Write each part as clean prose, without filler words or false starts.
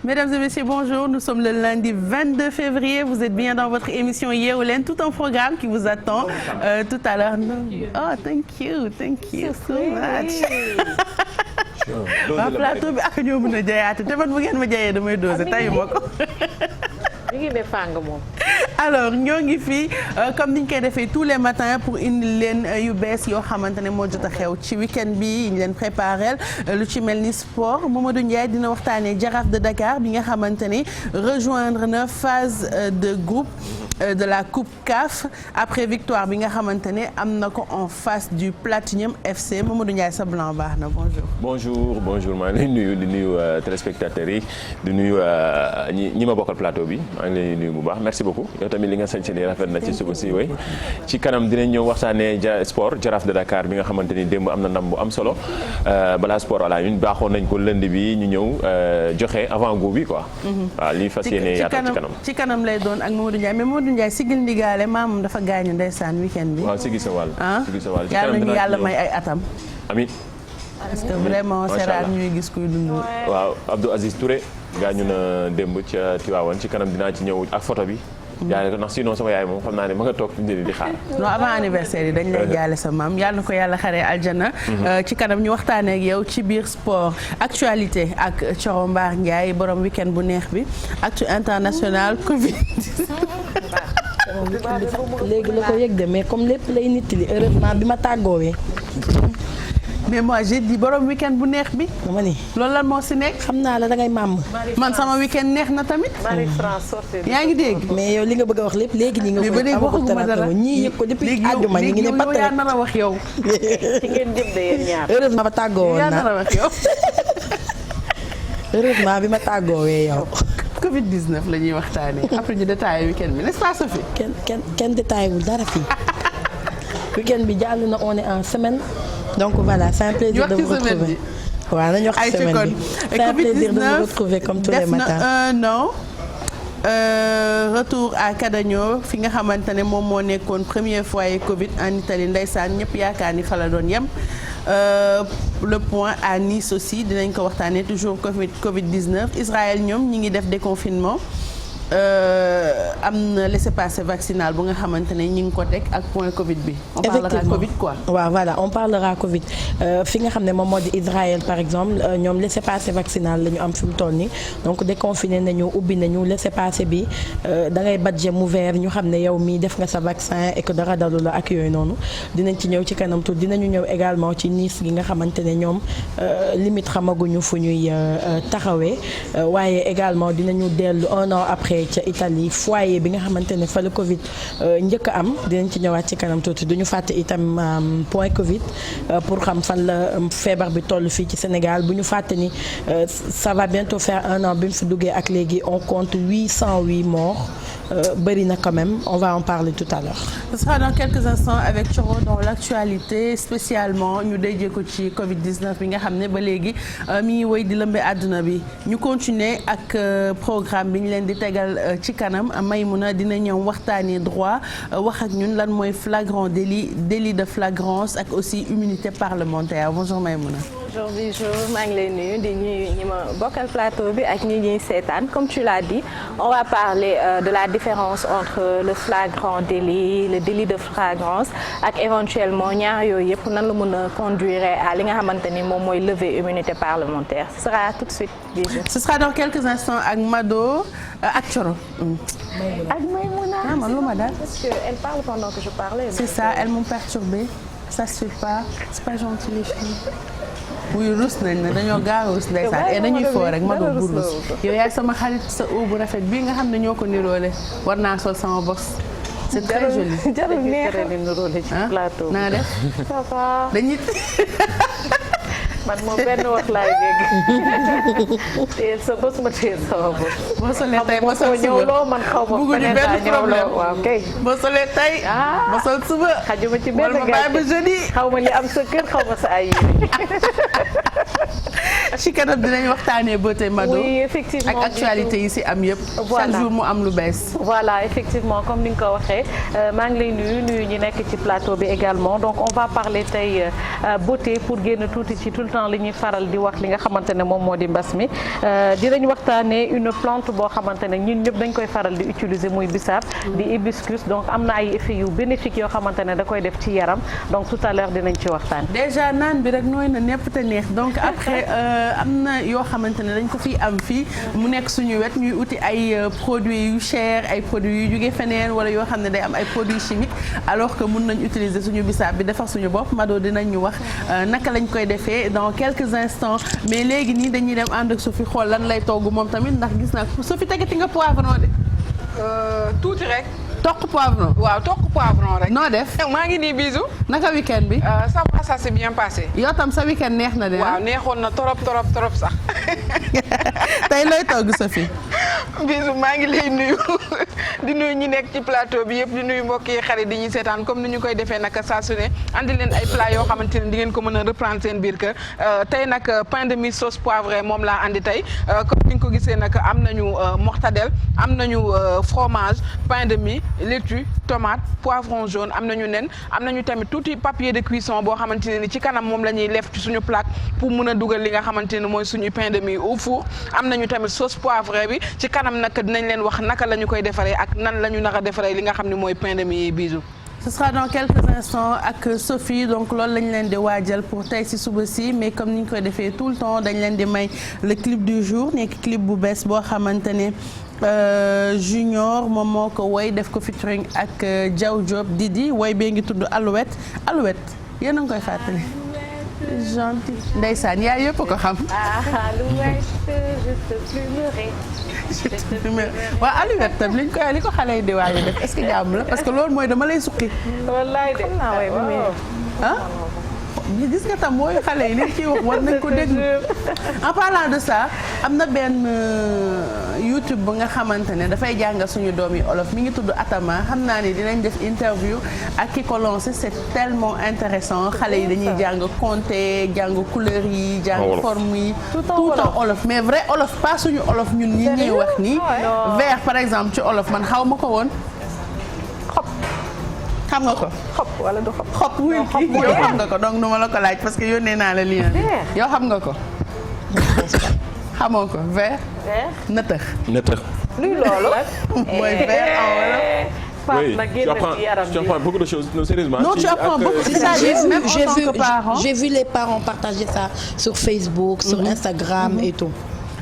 Mesdames et messieurs, bonjour. Nous sommes le lundi 22 février. Vous êtes bien dans votre émission Yeewu Leen, tout un programme qui vous attend tout à l'heure. Oh, thank you so much. waa plateau bi ak ñoo mën a jayaate te man bu ngeen ma jayee damay dosé tayu ma ko. ñu ngi def fàng moom. alors ñoo ngi fii comme niñ koy defee tous les matins pour indi leen yu bees yoo xamante ne moo jot a xew ci week-end bi ñu leen préparel lu ci mel ni sport Mamadou Ndiaye dina waxtaanee Jaraaf de Dakar bi nga xamante ne rejoindre na phase de groupe de la coupe CAF après victoire bi nga xamante ne am na ko en face du Platinum FC Mamadou Ndiaye sa blanc baax na bonjour maa ngi lay nuyu di nuyu téléspectateurs yi di nuyu ñi ma bokkal plateau bi maa ngi lay nuyu bu baax merci beaucoup yow tamit li nga sañ ni rafet na ci suba si way ci kanam dinañ ñëw waxtaanee sport Jaraaf de Dakar bi nga xamante ni démb am na ndam bu am solo balaa sport à la une baaxoon nañ ko lundi bi ñu ñëw joxe avant goût bi quoi. waaw li fas yéene yaatal ci kanam lay doon ak Mamadou Ndiaye mais Mamadou Ndiaye sigil ndigaale maamam dafa gaañu ndeysaan week-end bi. waaw sigi sa wàll. sigi sa wàll ci kanam dina yàlla may ay atam. amiin. parce que vraiment c'est rare ñuy gis kuy dund. waaw Abdou Aziz Touré gaañu na démb ca Tivaouane ci kanam dinaa ci ñëw ak photo bi. jaale ko ndax sinon sama yaay moom xam naa ne ma nga toog fi di xaar. non avant anniversaire yi dañ lay jaale sa maam yàlla na ko yàlla xaree aljana. ci kanam ñu waxtaanee ak yow ci biir sport actualité ak Thioro Mbar Ndiaye borom week-end bu neex bi actu international Covid. léegi la ko yëg de mais comme lépp lay nit li heureusement bi ma tàggoowee. mais moi j'ai dit borom week-end bu neex bi. dama ni loolu lan moo si nekk. xam naa la dangay màmm. man sama week-end neex na tamit. yaa ngi dégg. mais yow li nga bëgg a wax lépp léegi ñi nga koy. mais ba léegi waxaguma dara ñii yëg ko depuis àjjuma ñi ngi ne patt rek. yaa nar a wax yow. ci ngeen jëm de yéen ñaar. heureusement ba tàggoo woon yaa nar a wax yow. heureusement bi ma tàggoowee yow. Covid 19 la ñuy waxtaanee après ñu détaillé week-end bi n'est-ce pas Sophie. kenn détaillé wul dara fii. week-end bi jàll na on est en semaine. donc voilà c'est un plaisir de vous retrouver. waaw nañu wax semaine bi c'est un plaisir de vous retrouver comme tous les matins. def na un an retour à Cadagno fi nga xamante ne moom moo nekkoon premier foyer Covid en Italie ndeysaan ñëpp yaakaar ni fa la doon yem. Le point à Nice aussi dinañ ko waxtaanee toujours Covid 19 Israël ñoom ñi ngi def déconfinement. am na laissez-passer vaccinal bu nga xamante ne ñi ngi ko teg ak point Covid bi. On parlera Covid quoi. waaw voilà on parlera Covid fi nga xam ne moom moo di Israël par exemple ñoom laissez-passer vaccinal la ñu am fi mu toll nii donc déconfiné nañu ubbi nañu laissez-passer bi da ngay badge mu vert ñu xam ne yow mii def nga sa vaccin et que dara dalu la ak yooyu noonu dinañ ci ñëw ci kanam tuuti dinañu ñëw également ci Nice gi nga xamante ne ñoom limite xamaguñu fu ñuy taxawee waaye également dinañu dellu un an après. ca Italie foyer bi nga xamante ne fa la Covid njëkk a am dinañ ci ñëwaat ci kanam tuuti duñu fàtte itam point Covid pour xam fan la feebar bi toll fii ci Sénégal bu ñu fàtte ni ça va bientôt faire un an bi mu fi duggee ak léegi on compte 808 morts bëri na quand même on va en parler tout à l'heure. Ce sera dans quelques instants avec Thioro dans l'actualité spécialement ñu déjee ko ci Covid 19 bi nga xam ne ba léegi mi ngi wéy di lëmbe àdduna bi ñu continuer ak programme bi ñu leen di tegal ci kanam Maïmouna dina ñëw waxtaanee droit wax ak ñun lan mooy flagrant délit de flagrance ak aussi immunité parlementaire bonjour Maïmouna. Bonjour maa ngi lay nuyu di ñuy ñi ma bokkal plateau bi ak ñi ñuy seetaan comme tu l'as dit on va parler de la différence entre le flagrant délit le délit de flagrance ak éventuellement ñaar yooyu yëpp nan la mën a conduire à li nga xamante ni moom mooy lever immunité parlementaire ce sera tout de suite déjà. Ce sera dans quelques instants ak Mado ak Thioro. ak Maïmouna. ah man lu ma daal. parce que elle parle pendant que je parlais. C'est ça elles m'ont perturbée ça se fait pas c'est pas gentil les filles. wuyu rus nañ ne dañoo gaaw a rus ndeysaan et dañuy foo rek ma doon bu rus yow yaay sama xarit sa bu rafet bii nga xam ne ñoo ko niroole war naa sol sama bos c'est très joli jarul neex naa def dañuy man moom benn wax laay dégg téye sa bos ma téye sama bos. boo solee tey ma sol suba ñëwloo man xaw ma beneen daa ñëwloo waaw kay. boo solee tey ma sol suba xajuma ci benn gàcce xaw ma li am sa kër xaw ma sa ay ci kanam dinañ waxtaanee beauté Mado. oui effectivement ak actualité yi ci am yëpp. chaque jour mu am lu bees. voilà effectivement comme ni nga ko waxee maa ngi lay nuyu ñi nekk ci plateau bi également donc on va parler tey beauté pour génn tuuti ci tout le temps li ñuy faral di wax li nga xamante ne moom moo di mbas mi dinañ waxtaanee une plante boo xamante ne ñun ñëpp dañ koy faral di utiliser muy bisaab di hibiscus donc am na ay effets yu bénéfiques yoo xamante ne da koy def ci yaram donc tout à l'heure dinañ ci waxtaan. déjà naan bi rek nooy na nepp te neex donc après am na yoo xamante ne dañ ko fi am fii mu nekk suñu wet ñuy uti ay produits yu cher ay produits yu jóge feneen wala yoo xam ne day am ay produits chimiques alors que mun nañ utiliser suñu bisaab bi defar suñu bopp Mado dinañ ñu wax naka lañ koy defee dans quelques instants mais léegi nii dañuy dem ànd ak Sophie xool lan lay togg moom tamit ndax gis naa Sophie tegati nga poivron de. tuuti rek. toq poivron. waaw toq poivron rek. noo def. maa ngi nii bisou. naka week-end bi. ça va ça s'est bien passé. yow tam sa week-end neex na de. waaw neexoon na trop sax. tey looy togg Sophie. bisou maa ngi lay nuyu di nuyu ñi nekk ci plateau bi yëpp di nuyu mbokk yi xarit di ñuy seetaan comme ni ñu koy defee nag saa su ne andi leen ay plat yoo xamante ne di ngeen ko mën a reprendre seen biir kër tey nag pain de mie sauce poivrée moom laa andi tey comme ni nga ko gisee nag am nañu mortadelle am nañu fromage pain de mie laitue tomate poivron jaune am nañu nen am nañu tamit tuuti papier de cuisson boo xamante ne ni ci kanam moom la ñuy lef ci suñu plaque pour mën a dugal li nga xamante ne mooy suñu pain de mie au four am nañu tamit sauce poivrée bi ci kanam nag dinañ leen wax naka la ñu koy defaree ak nan la ñu naka defaree li nga xam ne mooy pain de mie bisou. Ce sera dans quelques instants ak Sophie donc loolu lañ leen di waajal pour tey ci suba si mais comme ni ñu koy defee tout le temps dañ leen di may le clip du jour nekk clip bu bees boo xamante ne Junior moom moo ko woy def ko featuring ak Diaw Diop Didi woy bee ngi tudd Alouette yéen a ngi koy fàttali. gentil ndeysaan yaay yëpp ko xam. Alouette je te plumerai. waaw Alouette tam li ko xale yi di waaye def est-ce que jàmm la parce que loolu mooy dama lay suqi. wallaay de naa way bi mais ah gis nga tam mooy xale yi li ciy wax war nañ ko déglu en parlant de ça am na benn YouTube bu nga xamante ne dafay jàngal suñu doom yi olof mi ngi tudd Atama xam naa ni dinañ def interview ak ki ko lancé c'est tellement intéressant xale yi dañuy jàng compter jàng couleur yi jàng forme yi tout en olof mais vrai olof pas suñu olof ñun ñi ñuy wax nii vert par exemple ci olof man xaw ma ko woon xam nga ko xob wala du xob. xob wuy kii yow xam nga ko donc nu ma la ko laaj parce que yónnee naa la lien yow xam nga ko xamoo ko vert nëtëx luy loolu. mooy vert en wolof. Oui, tu apprends beaucoup de choses. Non, sérieusement. Non, tu apprends beaucoup. J'ai vu les parents partager ça sur Facebook, sur Instagram et tout.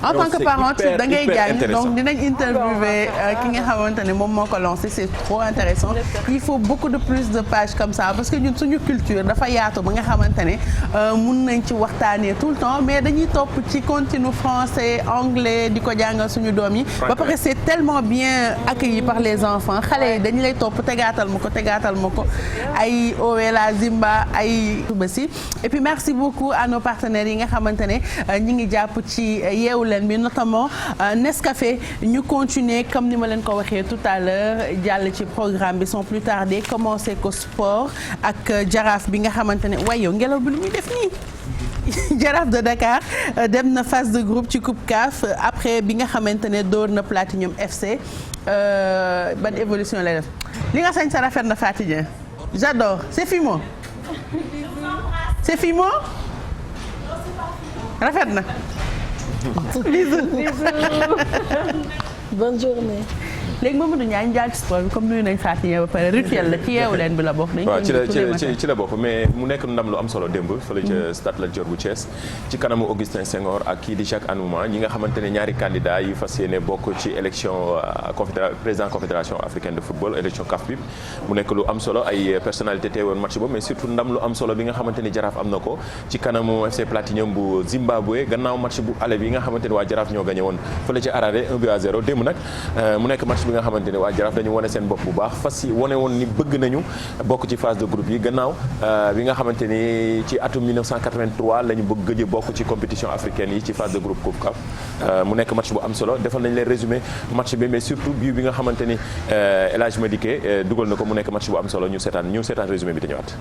En tant que parent da ngay jàng donc dinañ interviewer ki nga xamante ne moom moo ko lancé c'est trop intéressant il faut beaucoup de plus de pages comme ça parce que ñun suñu culture dafa yaatu ba nga xamante ne mun nañ ci waxtaanee tout le temps mais dañuy topp ci continu français anglais di ko jàngal suñu doom yi ba pare c'est tellement bien accueilli par les enfants xale yi dañu lay topp tegaatal ma ko ay Owela Zimba ay Tubasi et puis merci beaucoup à nos partenaires yi nga xamante ne ñi ngi jàpp ci yeewu leen bi notamment Nescafé ñu continuer comme ni ma leen ko waxee tout à l'heure jàll ci programme bi sans plus tarder commencer ko sport ak jaraaf bi nga xamante ne waaye yow ngelaw bi lu muy def nii Jaraaf de Dakar dem na phase de groupe ci Coupe CAF après bi nga xamante ne dóor na Platinum FC ban évolution lay def li nga sañ sa rafet na Fatidien j'adore c'est Fimo rafet na bisous. Bonne journée. léegi Mamadou Ndiaye njaal ci sport bi comme nuyu nañ Fatou ba pare rituel la ci yeewu leen bi la bokk. waaw ci la bokk mais mu nekk ndam lu am solo démb fële ca stade Lat Dior bu Thiès ci kanamu Augustin Senghor ak kii di Jacques Anouma ñi nga xamante ne ñaari candidats yi fas yéene bokk ci élection président confédération africaine de football élection CAF bi mu nekk lu am solo ay personnalité teewoon match ba mais surtout ndam lu am solo bi nga xamante ni Jaraaf am na ko ci kanamu FC Platinum bu Zimbabwe gannaaw match bu aller bi nga xamante ni waa Jaraaf ñoo gagné woon fële ca Harare 1-0 démb nag mu nekk match bi nga xamante ne waa Jaraaf dañu wane seen bopp bu baax fas yi wane woon ni bëgg nañu bokk ci phase de groupe yi gannaaw bi nga xamante ni ci atum 1983 la ñu bëgg gëj a bokk ci compétition africaine yi ci phase de groupe Coupe CAF mu nekk match bu am solo defal nañ leen résumé match bi mais surtout bii bi nga xamante ni El Hadj Madické dugal na ko mu nekk match bu am solo ñu seetaan résumé bi te ñëwaat.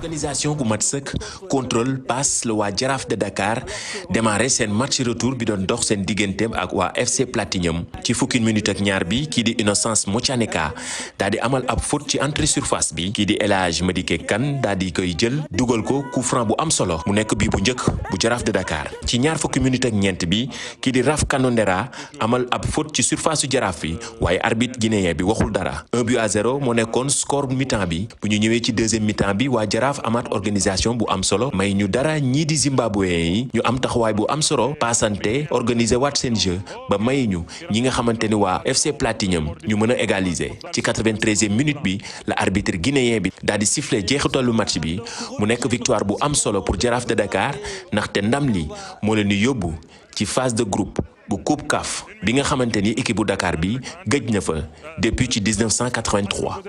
organisation gu mat sëkk contrôle passe la waa Jaraaf de Dakar démarré seen match retour bi doon dox seen digganteem ak waa FC Platinum ci fukki minute ak ñaar bi kii di Innocence Motianeka daa di amal ab faute ci entrée surface bi kii di El Hadj Madické Kane daa di koy jël dugal ko coup franc bu am solo mu nekk bii bu njëkk bu Jaraaf de Dakar ci ñaar fukki minute ak ñeent bi kii di Raf Kanondera amal ab faute ci surface su Jaraaf bi waaye arbitre guinéen bi waxul dara 1-0 moo nekkoon score mi-temps bi bu ñu ñëwee ci deuxième mi-temps bi waa Jaraaf amaat organisation bu am solo may ñu dara ñii di Zimbabwéen yi ñu am taxawaay bu am solo passante organiser waat seen jeu ba may ñu ñi nga xamante ni waa FC Platinum ñu mën a égaliser ci 93e minute bi la arbitre guinéen bi daal di siffler jeexitalu match bi mu nekk victoire bu am solo pour Jaraaf de Dakar ndaxte ndam li moo leen di yóbbu ci phase de groupe bu Coupe CAF bi nga xamante ni équipe bu Dakar bi gëj na fa depuis ci 1983.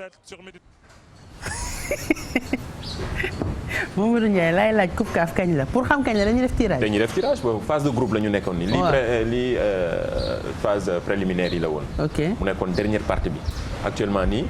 Mamadou Ndiaye laay laaj Coupe CAF kañ la pour xam kañ la dañuy def tirage. dañuy def tirage boobu phase de groupe la ñu nekkoon nii. lii phase préliminaire yi la woon. ok mu nekkoon dernière partie bi. actuellement nii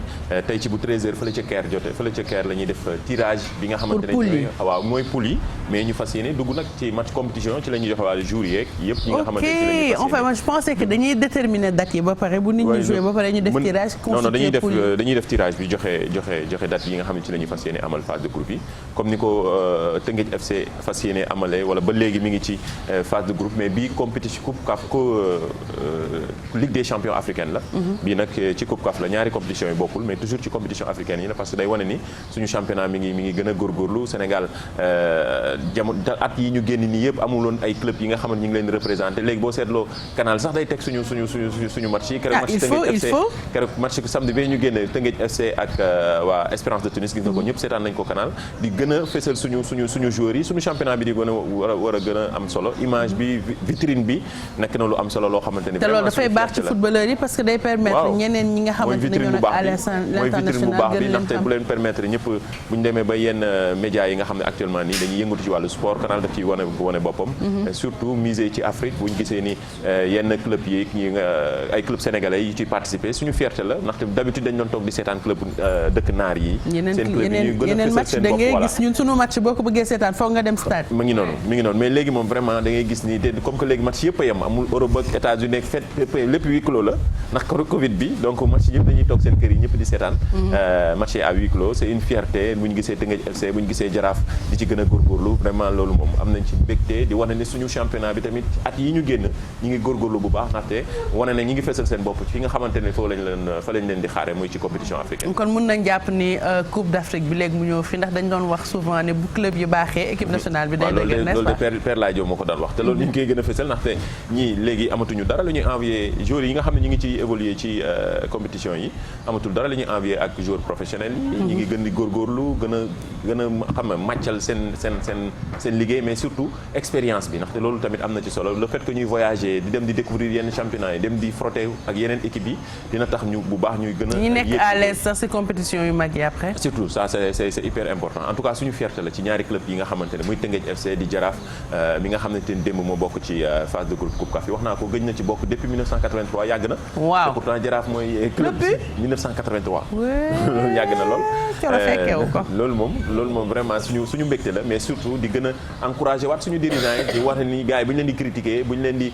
tey ci bu 13h fële ca Caire jotee fële ca Caire la ñuy def tirage bi nga xamante ne waaw mooy poule yi mais ñu fas yéene dugg nag ci match compétition ci la ñuy joxe wàllu jour yeeg yëpp ñi nga xamante ne ci la ñuy en fait moi je pensais que dañuy déterminer date yi ba pare bu nit ñi joué ba pare ñu def tirage non dañuy def tirage bi joxe date yi nga xam ne ci la ñuy fas yéene amal phase de groupe yi comme ni ko Teungueth FC fas yéene amale wala ba léegi mi ngi ci phase de groupe mais bii compétition coupe CAF Ligue des champions africaine la bii nag ci coupe CAF la ñaari compétition yi bokkul mais toujours ci compétition africaine yi la parce que day wane ni suñu championnat mi ngi gën a góorgóorlu Sénégal at yi ñu génn nii yëpp amuloon ay club yi nga xamante ñu ngi leen représenté léegi boo seetloo canal sax day teg suñu match yi keroog match samedi bi ñu génne Teungueth FC ak waa Espérance de Tunis gis nga ko ñëpp seetaan nañ ko canal di gën a fësal suñu joueurs yi suñu championnat bi di gën a war a gën a am solo image bi vitrine bi nekk na lu am solo loo xamante ni te loolu dafay baax ci footballeurs yi parce que day permettre ñeneen ñi nga xamante ne ñoo nag à mooy vitrine bu baax bi ndaxte bu leen permettre ñëpp bu ñu demee ba yenn médias yi nga xam ne actuellement nii dañuy yëngatu ci wàllu sport canal daf ciy wane boppam surtout miser ci Afrique bu ñu gisee ni yenn club yi ay club sénégalais yi ci participer suñu fierté la ndaxte d'habitude dañ doon toog di seetaan club dëkk naar yi seen club yi ñuy gën a fësal seen bopp voilà gis ñun sunu match boo ko bëggee seetaan foog nga dem stade mi ngi noonu mais léegi moom vraiment da ngay gis ni te comme que léegi match yëpp a yem amul Europe ak États-Unis ak fet lépp huis clos la ndax Covid bi donc match yëpp dañuy toog seen kër yi ñëpp di seetaan match à huis clos c'est une fierté bu ñu gisee Teungueth FC bu ñu gisee Jaraaf di ci gën a góorgóorlu vraiment loolu moom am nañ ci mbégte di wane ne suñu championnat bi tamit at yi ñu génn ñi ngi góorgóorlu bu baax ndaxte wane ne ñi ngi fesal seen bopp fi nga xamante ne fa lañ leen di xaare muy ci compétition africaine kon mën nañ jàpp ni Coupe d'Afrique bi léegi mu ñëw fi ndax dañ doon wax souvent ne bu club yi baaxee équipe nationale bi day dëgg n'est-ce pas loolu de Père Laye Diop moo ko daan wax te loolu ñu ngi koy gën a fesal ndaxte ñii léegi amatuñu dara lu ñuy envier joueurs yi nga xam ne ñu ngi ci évoluer ci compétition yi amatul dara la ñuy envier ak joueurs professionnels yi ñu ngi gën di góorgóorlu gën a xam nga màccal seen liggéey mais surtout expérience bi ndaxte loolu tamit am na ci solo le fait que ñuy voyager di dem di découvrir yenn championnat yi dem di frotter ak yeneen équipes yi dina tax ñu bu baax ñuy gën a ñi nekk à l'aise sax ci compétition yu mag yi après surtout ça c'est hyper important en tout cas suñu fierté la ci ñaari club yi nga xamante ne muy Teungueth FC di Jaraaf mi nga xamante ne démb moo bokk ci phase de groupe Coupe CAF yi wax naa ko gëj na ci bokk depuis 1983 yàgg na waaw te pourtant Jaraaf mooy club 1983 loolu yàgg na lool loolu moom vraiment suñu mbégte la mais surtout di gën a encourager waat suñu dirigeants yi di wax ni gars yi bu ñu leen di critiquer bu ñu leen di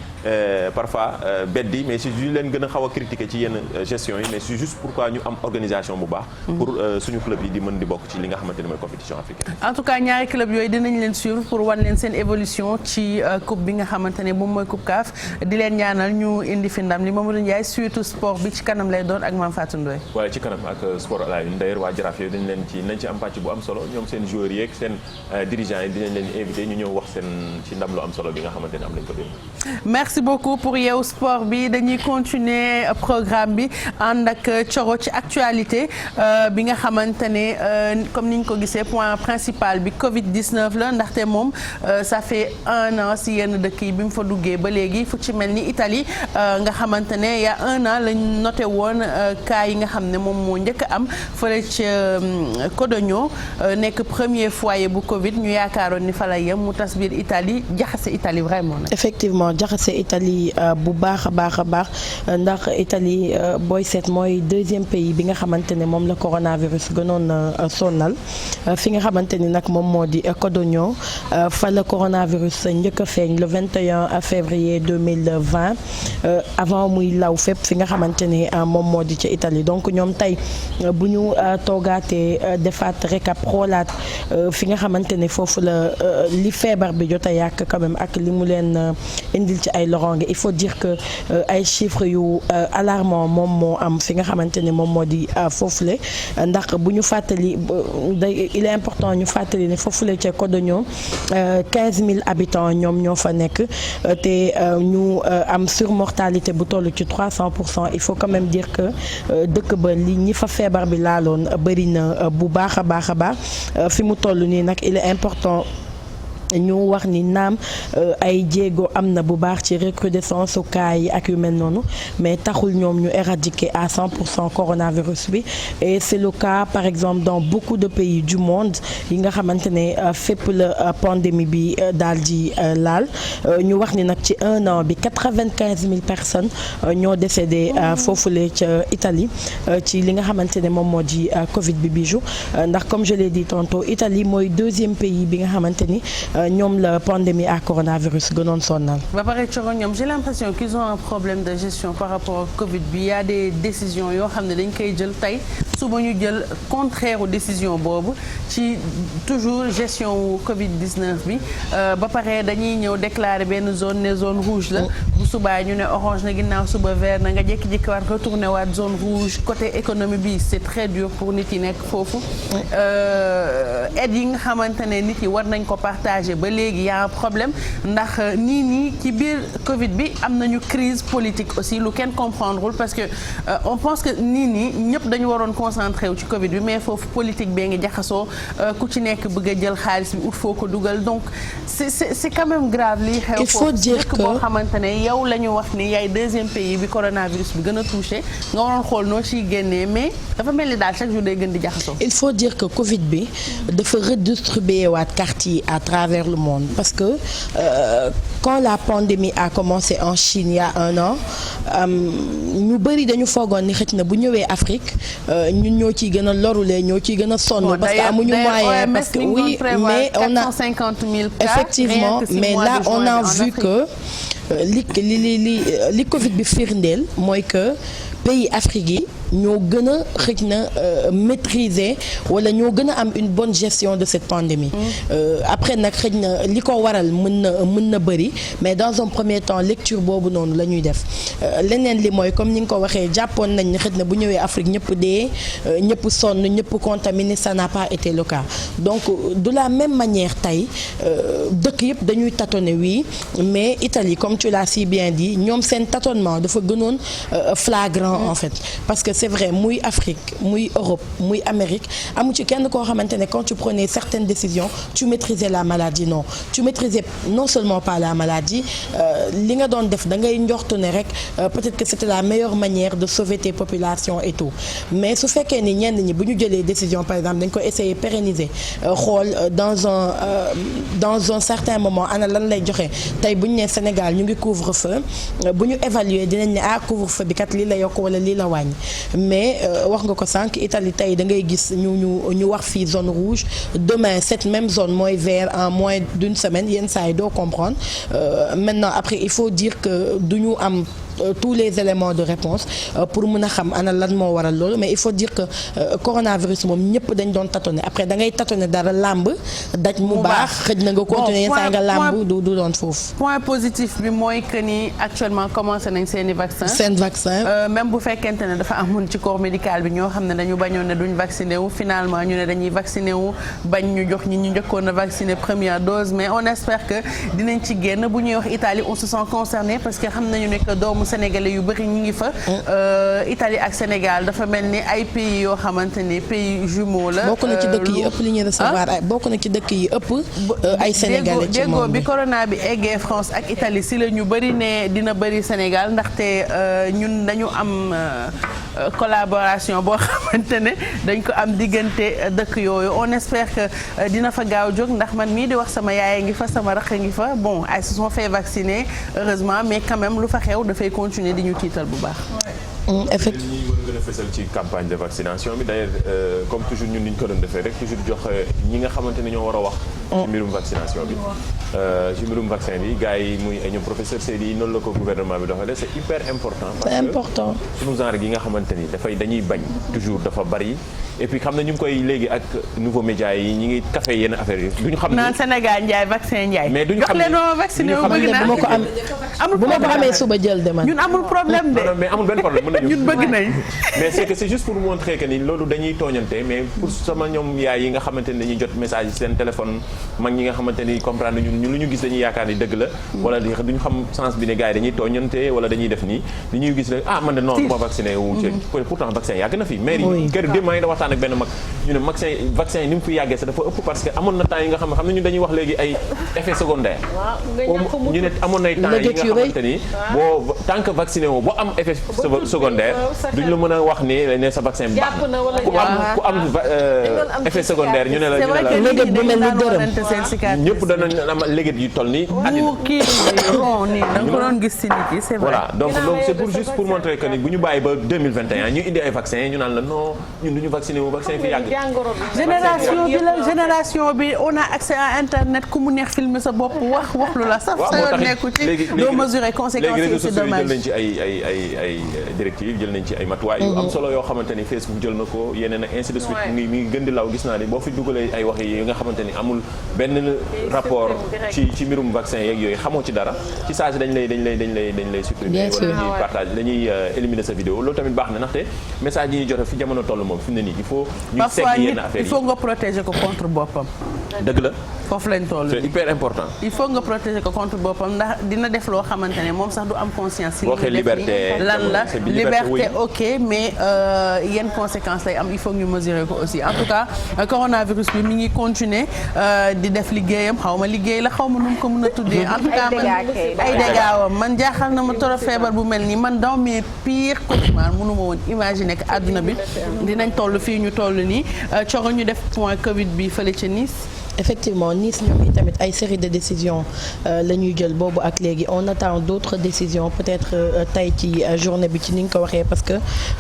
parfois beddi mais si ñu leen gën a xaw a critiquer ci yenn gestion yi mais c'est juste pourquoi ñu am organisation bu baax pour suñu club yi di mën di bokk ci li nga xamante ne mooy compétition africaine en tout cas ñaari club yooyu dinañ leen suivre pour wan leen seen évolution ci coupe bi nga xamante ne moom mooy coupe CAF di leen ñaanal ñu indi fi ndam li Mamadou Ndiaye surtout sport bi ci kanam lay doon ak Mame Fatou Ndoye waaye ci kanam ak sport à la une d'ailleurs waa Jaraaf yooyu nañ ci am pàcc bu am solo ñoom seen joueurs yeeg seen dirigeants yi dinañ leen invité ñu ñëw wax seen ci ndam lu am solo bi nga xamante ne am nañ ko démb. merci beaucoup pour Yeewu Sport bi dañuy continuer programme bi ànd ak Coro ci actualité bi nga xamante ne comme ni ñu ko gisee point principal bi Covid-19 la ndaxte moom ça fait 1 an si yenn dëkk yi bi mu fa duggee ba léegi fu ci mel ni Italie nga xamante ne y a 1 an lañ noté woon cas yi nga xam ne moom moo njëkk am fële ca Codogno nekk premier foyer bu Covid ñu yaakaaroon ni fa la yem mu tas biir Italie jaxase Italie vraiment nag. effectivement jaxase Italie bu baax a baax ndax Italie booy seet mooy 2e pays bi nga xamante ne moom la coronavirus gënoon sonnal fi nga xamante xamante ni nag moom moo di Codogno fa la coronavirus njëkk a feeñ le 21 février 2020 avant muy law fépp fi nga xamante ni moom moo di ca Italie donc ñoom tey bu ñu toogaatee defaat récap xoolaat fi nga xamante ni foofu la li feebar bi jot a yàq quand même ak li mu leen indil ci ay loraange il faut dire que ay chiffres yu alarmant moom moo am fi nga xamante ni moom moo di foofule ndax bu ñu fàttali il est important ñu fàttali ne foofule ca Codogno 15000 habitants ñoom ñoo fa nekk te ñu am surmortalité bu toll ci 300%. Il faut quand même dire que dëkk ba li ñi fa feebar bi laaloon bëri na bu baax a baax a baax fi mu toll nii nag il est important ñu wax ni naam ay jéego am na bu baax ci recrudescence su cas yi ak yu mel noonu mais taxul ñoom ñu éradiquer à 100% coronavirus bi et c'est le cas par exemple dans beaucoup de pays du monde yi nga xamante ne fépp la pandémie bi daal di laal ñu wax ni nag ci un an bi 95000 personnes ñoo décédé foofule ca Italie ci li nga xamante ne moom moo di Covid bi bijou ndax comme je l'ai dit tantôt Italie mooy deuxième pays bi nga xamante ni ñoom la pandémie à coronavirus gënoon sonnal. ba pare Coro ñoom j'ai l'impression qu'ils ont un problème de gestion par rapport au Covid bi y a des décisions yoo xam ne dañ koy jël tey suba ñu jël contraire aux décisions boobu ci toujours gestion wu Covid 19 bi ba pare dañuy ñëw déclarer benn zone ne zone rouge la. bu subaa ñu ne orange na ginnaaw suba vert na nga jékki-jékki waat retourner waat zone rouge côté économie bi c'est très dur pour nit yi nekk foofu. aide yi nga xamante ne nit yi war nañ ko partager. ba léegi y a un problème ndax nii ci biir Covid bi am nañu crise politique aussi lu kenn comprendrewul parce que on pense que nii ñëpp dañu waroon concentré wu ci Covid bi mais foofu politique bee ngi jaxasoo ku ci nekk bëgg a jël xaalis bi ut foo ko dugal donc c'est quand même grave lii xew. il faut dire que boo xamante ne yow la ñu wax ni yaay deuxième pays bi coronavirus bi gën a touché nga waroon xool noo ciy génnee mais dafa mel ni daal chaque jour day gën di jaxasoo. il faut dire que Covid bi dafa redistribuer waat carte yi à travers le monde parce que quand la pandémie a commencé en Chine il y a un an ñu bëri dañu foogoon ni xëj na bu ñëwee Afrique ñun ñoo ciy gën a lorulee ñoo ciy gën a sonn parce que amuñu moyen parce que oui mais on a 450 000 cas effectivement mais là on a vu que li Covid bi firndeel mooy que pays Afrique yi ñoo gën a xëj na maîtriser wala ñoo gën a am une bonne gestion de cette pandémie. Après nag xëj na li ko waral mën na bëri mais dans un premier temps lecture boobu noonu la ñuy def leneen li mooy comme ni nga ko waxee jàppoon nañ ne xëj na bu ñëwee Afrique ñëpp dee ñëpp sonn ñëpp contaminé ça n'a pas été le cas donc de la même manière tey dëkk yëpp dañuy tâtonner oui mais Italie comme tu l'as si bien dit ñoom seen tâtonnement dafa gënoon flagrant en fait parce que c'est vrai muy Afrique muy Europe muy Amérique amu ci kenn koo xamante ne quand tu prenais certaines décisions tu maîtrisais la maladie non tu maîtrisais non seulement pas la maladie li nga doon def da ngay njortu ne rek peut-être que c'était la meilleure manière de sauver tes populations et tout mais su fekkee ni ñenn ñi bu ñu jëlee décision par exemple dañ ko essayer pérenniser xool dans un certain moment ana lan lay joxe tey bu ñu nee Sénégal ñu ngi couvre-feu bu ñu évaluer dinañ ne couvre-feu bi kat lii la yokk wala lii la wàññi mais wax nga ko sànq Italie tey da ngay gis ñu wax fii zone rouge demain cette même zone mooy vert en moins d'une semaine yenn saa yi doo comprendre maintenant après il faut dire que du ñu am tous les éléments de réponse pour mën a xam ana lan moo waral loolu mais il faut dire que coronavirus moom ñëpp dañ doon tâtonner après da ngay tâtonner dara làmb daj mu baax xëj na nga continuer saa nga làmb du doon foofu. point positif bi mooy que ni actuellement commencé nañ seen vaccin même bu fekkente ne dafa amoon ci corps médical bi ñoo xam ne dañu bañoon ne duñ vacciné wu finalement ñu ne dañuy vacciné wu bañ ñu jox ñi ñu njëkkoon a vacciné première dose mais on espère que dinañ ci génn bu ñuy wax Italie on se sent concerné parce que xam nañu ne que doomu Sénégalais yu bëri ñu ngi fa. Italie ak Sénégal dafa mel ni ay pays yoo xamante ni pays jumeaux la. bokk na ci dëkk yi ëpp li ñuy recevoir ay bokk na ci dëkk yi ëpp. ay Sénégalais ci moom bi corona bi eggee France ak Italie si la ñu bëri ne dina bëri Sénégal ndaxte ñun dañu am collaboration boo xamante ne dañ ko am diggante dëkk yooyu on espère que dina fa gaaw jóg ndax man mii di wax sama yaay ngi fa sama rakk ngi fa bon ay se sont fait vacciner heureusement mais quand même lu fa xew dafay continuer di ñu tiital bu baax. effectivement li ñuy war a gën a fësal ci campagne de vaccination bi d'ailleurs comme toujours ñun ni ñu ko doon defee rek toujours jox ñi nga xamante ne ñoo war a wax. ci mbirum vaccination bi. ci mbirum vaccin bi gars yi muy ay ñoom professeur Seydi noonu la ko gouvernement bi doxalee c'est hyper important. c'est important parce que sunu genre gi nga xamante ni dañuy bañ toujours dafa bari. et puis xam na ñu ngi koy léegi ak nouveau média yi ñi ngi café yenn affaire yi duñu xam. naan Sénégal Ndiaye vaccin Ndiaye. mais duñu xam ne jox leen ma vacciné wu bëgg naa. bu ma ko amee suba jël de man. ñun amul problème de. mais amul benn problème mën nañu. ñun bëgg nañ. mais c'est que c'est juste pour montrer que ni loolu dañuy tooñante mais pour sama ñoom yaay yi nga xamante ni dañuy jot message yi seen téléphone mag ñi nga xamante ni comprendre ñun lu ñu gis dañuy yaakaar ni dëgg la. wala duñu xam sens bi ne gars yi dañuy tooñante wala dañuy def nii li ñuy gis rek man de non du ma vacciné wu. pourtant vaccin yàgg na fi. maire yi kër démb maa ngi da waxtaan ak benn mag ñu ne vaccin yi ni mu fi yàggee sax dafa ëpp parce que amoon na temps yi nga xam ne ñun dañuy wax léegi ay effets secondaires. ñu ne amoon nay temps yi nga xamante ni boo tant que vacciné woo boo am effet secondaire duñ la mën a wax ni ne sa vaccin baax ku am effet secondaire ñu ne la léget bu mel ni dërëm ñëpp danañ am léget yu toll nii àddina kii ron nii da nga ko doon gis ci nit yi c'est vrai. voilà donc c'est pour juste pour montrer que ni bu ñu bàyyi ba 2021 ñu indi ay vaccin ñu naan la non ñun duñu vacciné wu vaccin fi yàgg génération bi on a accès à internet ku mu neex filmer sa bopp wax lu la saf sa yoon nekku ci doo mesurer conséquences yi c'est dommage. jël nañ ci ay directives jël nañ ci ay matuwaay yu am solo yoo xamante ni Facebook jël na ko yeneen ak ainsi de suite mi ngi gën di law gis naa ni boo fi dugalee ay wax yi nga xamante ni amul benn rapport ci mbirum vaccin yeeg yooyu xamoo ci dara ci saa si dañ lay supprimer wala dañuy partage dañuy éliminer sa vidéo loolu tamit baax na ndaxte message yi ñuy joxe fi jamono toll moom fi mu ne nii il faut ñu segg yenn affaires yi. il faut nga protéger ko contre boppam. dëgg la. foofu lañ toll. c'est hyper important. il faut nga protéger ko contre boppam ndax dina def loo xamante ne moom sax du am conscience. si waxee liberté lan la liberté ok mais yenn conséquences lay am il faut ñu mesurer ko aussi en tout cas coronavirus bi mi ngi continuer di def liggéeyam xaw ma liggéey la xaw ma nu mu ko mën a tuddee. en tout cas man ay dégâts man jaaxal na ma trop feebar bu mel nii man dans mes pires cauchemars mënu ma woon imaginer que àdduna bi dinañ toll fii ñu toll nii coro ñu def point Covid bi fële ca Nice. effectivement Nice ñoom itamit ay série de décisions la ñuy jël boobu ak léegi on attend d'autres décisions peut-être tey ci journée bi ci ni nga ko waxee parce que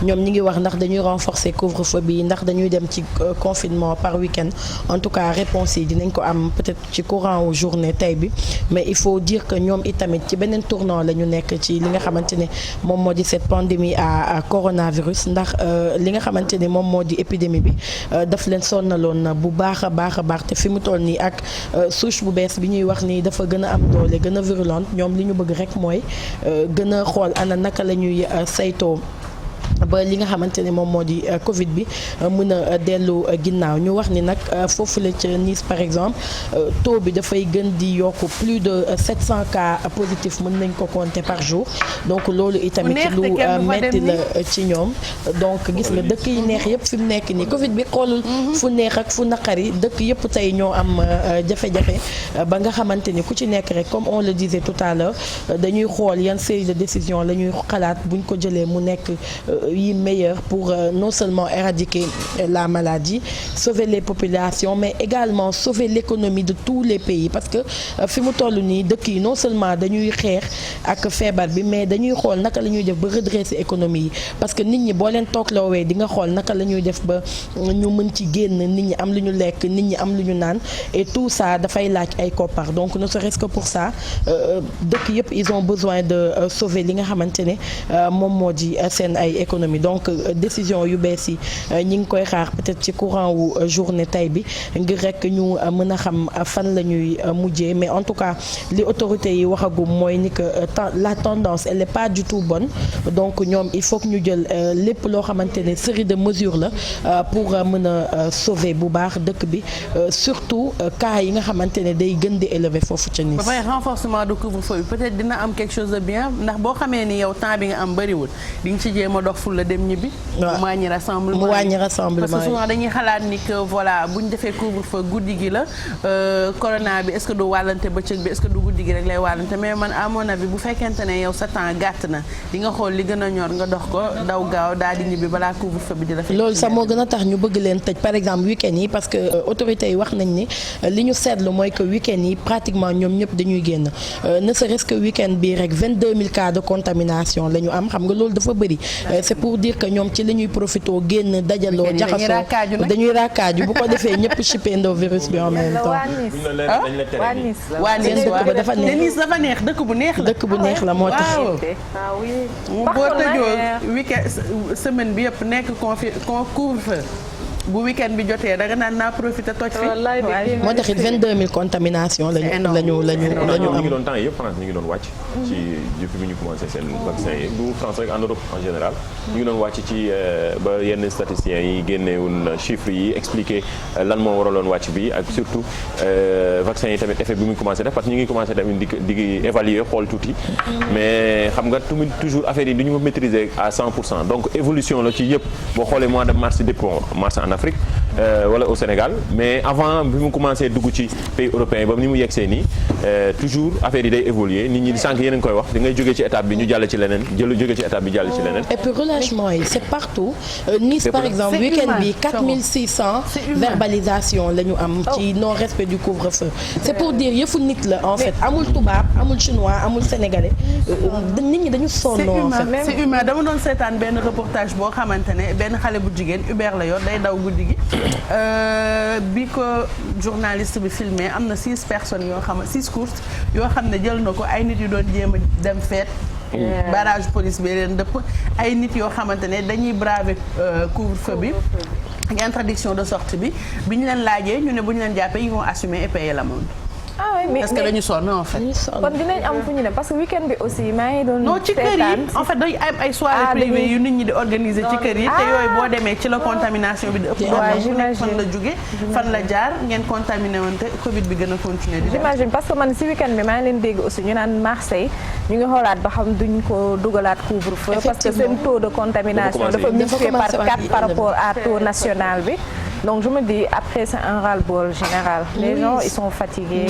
ñoom ñi ngi wax ndax dañuy renforcer couvre-feu bi ndax dañuy dem ci confinement par week-end en tout cas réponse yi dinañ ko am peut-être ci courant wu journée tey bi mais il faut dire que ñoom itamit ci beneen tournant la ñu nekk ci li nga xamante ne moom moo di cette pandémie à coronavirus ndax li nga xamante ne moom moo di épidémie bi daf leen sonnaloon bu baax a baax te fi mu toll nii ak souche bu bees bi ñuy wax ni dafa gën a am doole gën a virulente ñoom li ñu bëgg rek mooy gën a xool ana naka la ñuy saytoo ba li nga xamante ne moom moo di Covid bi mën a dellu ginnaaw ñu wax ni nag foofu la ca Nice par exemple taux bi dafay gën di yokk plus de 700 cas positifs mën nañ ko compter par jour donc loolu itamit lu metti la ci ñoom donc gis nga dëkk yi neex yëpp fi mu nekk nii Covid bi xoolul fu neex ak fu naqari dëkk yëpp tey ñoo am jafe-jafe ba nga xamante ni ku ci nekk rek comme on le disait tout à l'heure dañuy xool yan série de décisions la ñuy xalaat buñ ko jëlee mu nekk yi meilleur pour non seulement éradiquer la maladie sauver les populations mais également sauver l'économie de tous les pays parce que fi mu toll nii dëkk yi non seulement dañuy xeex ak feebar bi mais dañuy xool naka la ñuy def ba redresser économie yi parce que nit ñi boo leen toogloowee di nga xool naka la ñuy def ba ñu mën ci génn nit ñi am lu ñu lekk nit ñi am lu ñu naan et tout ça dafay laaj ay koppar donc ne serait-ce que pour ça dëkk yëpp ils ont besoin de sauver li nga xamante ne moom moo di seen ay économie donc décision yu bees yi ñi ngi koy xaar peut-être ci courant wu journée tey bi ngir rek ñu mën a xam fan la ñuy mujjee mais en tout cas li autorités yi waxagum mooy ni que la tendance elle est pas du tout bonne donc ñoom il faut que ñu jël lépp loo xamante ne série de mesures la pour mën a sauver bu baax dëkk bi surtout cas yi nga xamante ne day gën di élever foofu ca Nice. ba pare renforcement du couvre-feu bi peut-être dina am quelque chose de bien ndax boo xamee ni yow temps bi nga am bëriwul di nga ci jéem a dox ful la dem ñibbi. mu wàññi rassemblement parce que souvent dañuy xalaat ni que voilà bu ñu defee couvre-feu guddi gi la corona bi est-ce que du wàllante bëccëg bi est-ce que du guddi gi rek lay wàllante mais man à mon avis bu fekkente ne yow sa temps gàtt na di nga xool li gën a ñor nga dox ko daw gaaw daal di ñibbi balaa couvre-feu bi di la. loolu sax moo gën a tax ñu bëgg leen tëj par exemple week-end yi parce que autorités yi wax nañ ni li ñu seetlu mooy que week-end yi pratiquement ñoom ñëpp dañuy génn ne serait-ce que week-end bi rek 22 000 cas de contamination la ñu am xam nga loolu dafa bëri c'est pour dire que ñoom ci li ñuy profité génn dajaloo jaxasoo dañuy raakaaju bu ko defee ñëpp chippendoo virus bi en même temps. waa Nice dafa neex dafa neex dëkk bu neex la. dëkk bu neex la moo tax. boo tëjoo week-end semaine bi yëpp nekk couvre-feu bu week-end bi jotee danga naan naa profité toj fi. moo tax it 22000 contamination lañu ñu am. ngi doon temps yëpp France ñu ngi doon wàcc. ci depuis bi ñu commencé seen vaccin yi du France rek en Europe en général. ñu ngi doon wàcc ci ba yenn statisticiens yi génnewoon chiffres yi expliqué lan moo waraloon wàcc bi ak surtout vaccin yi tamit effet bi muy commencé def parce que ñu ngi commencé tamit di évaluer xool tuuti. mais xam nga toujours affaire yi du ñu ko maîtriser à 100%. donc évolution la ci yëpp boo xoolee mois de mars depuis mars en Afrique wala au Sénégal mais avant bi mu commencé dugg ci pays européens ba ni mu yegsee nii toujours affaire yi day évoluer nit ñi sànq yéen a ngi koy wax da ngay jógee ci étape bi ñu jàll ci leneen jóge ci étape bi jàll ci leneen. et puis relâchement yi c'est partout. Nice par exemple week-end bi 4600 verbalisation la ñu am ci non respect du couvre-feu. c'est pour dire yëfu nit la en fait amul tubaab amul chinois amul sénégalais nit ñi dañu sonn en fait. c'est humain dama doon seetaan benn reportage boo xamante ne benn xale bu jigéen Uber la yor day daw guddi gi bi ko journaliste bi filmé am na 6 personnes yoo xam 6 courses yoo xam ne jël na ko ay nit yu doon jéem a dem feet barrage police bi leen dëpp ay nit yoo xamante ne dañuy braver couvre-feu bi ak interdiction de sortie bi ñu leen laajee ñu ne bu ñu leen jàppee ils vont assumer et payer l'amende. ah oui mais parce que dañu sonn en fait. kon dinañ am fu ñu ne parce que week-end bi aussi maa ngi doon. non ci kër yi en fait day am ay soirées privées yu nit ñi di organiser ci kër yi. te yooyu boo demee ci la contamination bi di ëpp. waaw j'imagine fan la jóge fan la jaar ngeen contaminé woon te Covid bi gën a continuer di. j'imagine parce que man si week-end bi maa ngi leen dégg aussi ñu naan Marseille ñu ngi xoolaat ba xam duñ ko dugalaat couvre-feu. parce que seen taux de contamination dafa multiplié par 4 par rapport à taux national bi. donc je me dis après c'est un ras-le-bol général. les gens ils sont fatigués.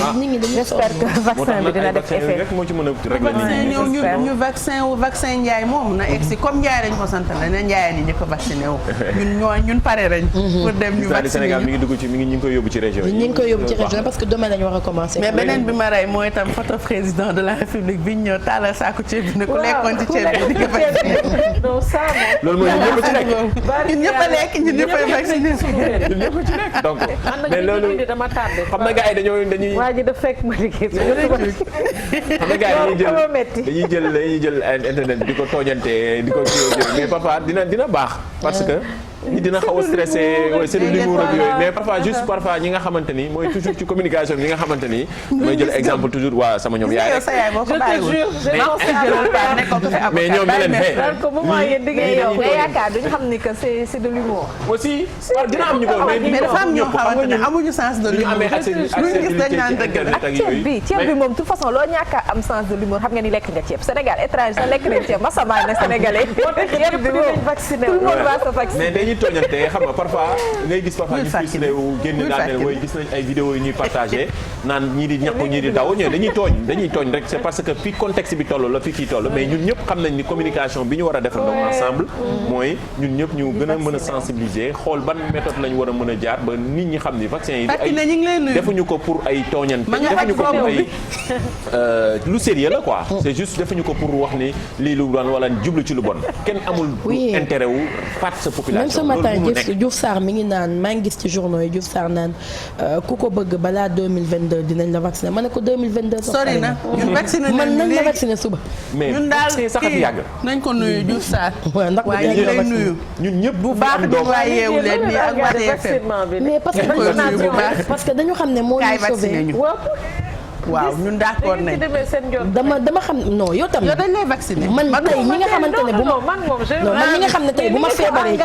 j'espère que vaccin bi dina def effet. moo ci mën a régler ñu vaccin Ndiaye moom na egsi comme Ndiaye lañ ko sant la ne Ndiaye ni ñu ko vacciné wu. ñun pare nañ. pour dem ñu vacciné Sénégal mi ngi dugg ci mi ngi ñu ngi koy yóbbu ci région yi. ñu ngi koy yóbbu ci région parce que demain lañu war a commencer. mais beneen bi ma rey mooy itam photo président de la République bi ñu ñëw taalal saako ceeb bi ne ku lekkoon ci ceeb bi di nga vacciné. non ça loolu mooy ñun ñëpp ci nekk. ñun ñëpp a lekk ñun ñëpp a vacciné. ñun ñëpp ci nekk donc. mais loolu dama tardé. xam na gars yi dañuy. waa ji da fekk ma liggéey. xam nga gars yi dañuy jël internet bi di ko tooñante di ko mais parfois dina baax parce que ñi dina xaw a stressé c'est de l'humour ak yooyu mais parfois ñi nga xamante ni mooy toujours ci communication bi ñi nga xamante ni damay jël exemple toujours waa sama ñoom yaay rek mais ñoom ñu leen mais yaakaar duñu xam ni que c'est de l'humour aussi dina am ñu ko mais dafa am ñoo xamante ne amuñu sens de l'humour luñu gis dañ naan dëgg la ak ceeb bi moom de toute façon loo ñàkk a am sens de l'humour xam nga ni lekk nga ceeb Sénégal étranger sax lekk nañ ceeb masamaa na sénégalais ceeb bi moom tout le monde va se vacciner dañuy tooñante xam nga parfois ngay gis parfois ñu frustré wu génn daaneel mooy gis nañ ay vidéos yu ñuy partagé naan ñii di ñàkk ñii di daw ñooy dañuy tooñ rek c'est parce que fii contexte bi toll la fii kii toll mais ñun ñëpp xam nañ ni communication bi ñu war a defal donc ensemble mooy ñun ñëpp ñu gën a mën a sensibiliser xool ban méthode lañ war a mën a jaar ba nit ñi xam ni vaccin yi ay defuñu ko pour ay tooñante defuñu ko pour ay lu sérieux la quoi c'est juste defuñu ko pour wax ni lii lu bon wala jublu ci lu bon kenn amul intérêt wu faat sa population Diouf Sarr mi ngi naan maa ngi gis ci journaux yi Diouf Sarr naan ku ko bëgg balaa 2022 dinañ la vacciner ma ne ko 2022. sori na ñun vacciner man nañ la vacciner suba. mais ñun daal sax fi yàgg. nañ ko nuyu Diouf Sarr. waaw ndax waaye ñu lay nuyu. ñun ñëpp bu baax di waaye yeewu leen nii ak waa TFM. mais parce que dañu xam ne moo ñu sauvé. waaw ñun d'accord nañ dama xam non yow tamit. yow dañ lay vacciner. man tey ñi nga xamante ne bu ma man ñi nga xam ne tey bu ma feebaree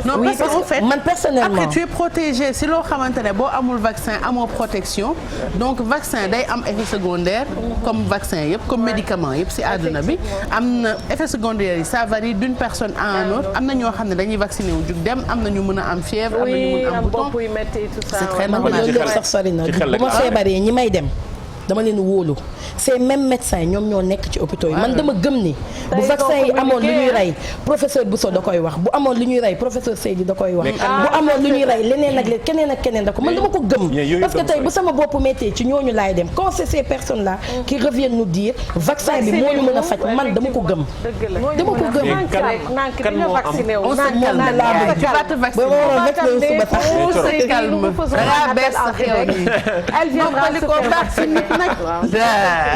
non parce que en fait man personnellement après tu es protégé si loo xamante ne boo amul vaccin amoo protection donc vaccin day am effet secondaire comme vaccin yëpp comme médicament yëpp si àdduna bi am na effet secondaire yi ça varie d'une personne à un autre am na ñoo xam ne dañuy vacciner wu jug dem am na ñu mën a am fièvre am na ñu mën a am bouton c'est très normal loolu sax sori na bu ma feebaree ñi may dem dama leen wóolu ces mêmes médecins ñoom ñoo nekk ci hôpitaux yi man dama gëm ni bu vaccin yi amoon lu ñuy rey professeur Bousso da koy wax bu amoon lu ñuy rey professeur Seydi da koy wax bu amoon lu ñuy rey leneen ak keneen ak keneen da ko man dama ko gëm parce que tey bu sama bopp métier ci ñooñu laay dem quand c'est ces personnes là qui reviennent nous dire vaccin bi moo ñu mën a faj man dama ko gëm dama ko gëm kan moo am on se calme là tu vas te vacciner elle viendra se faire vacciner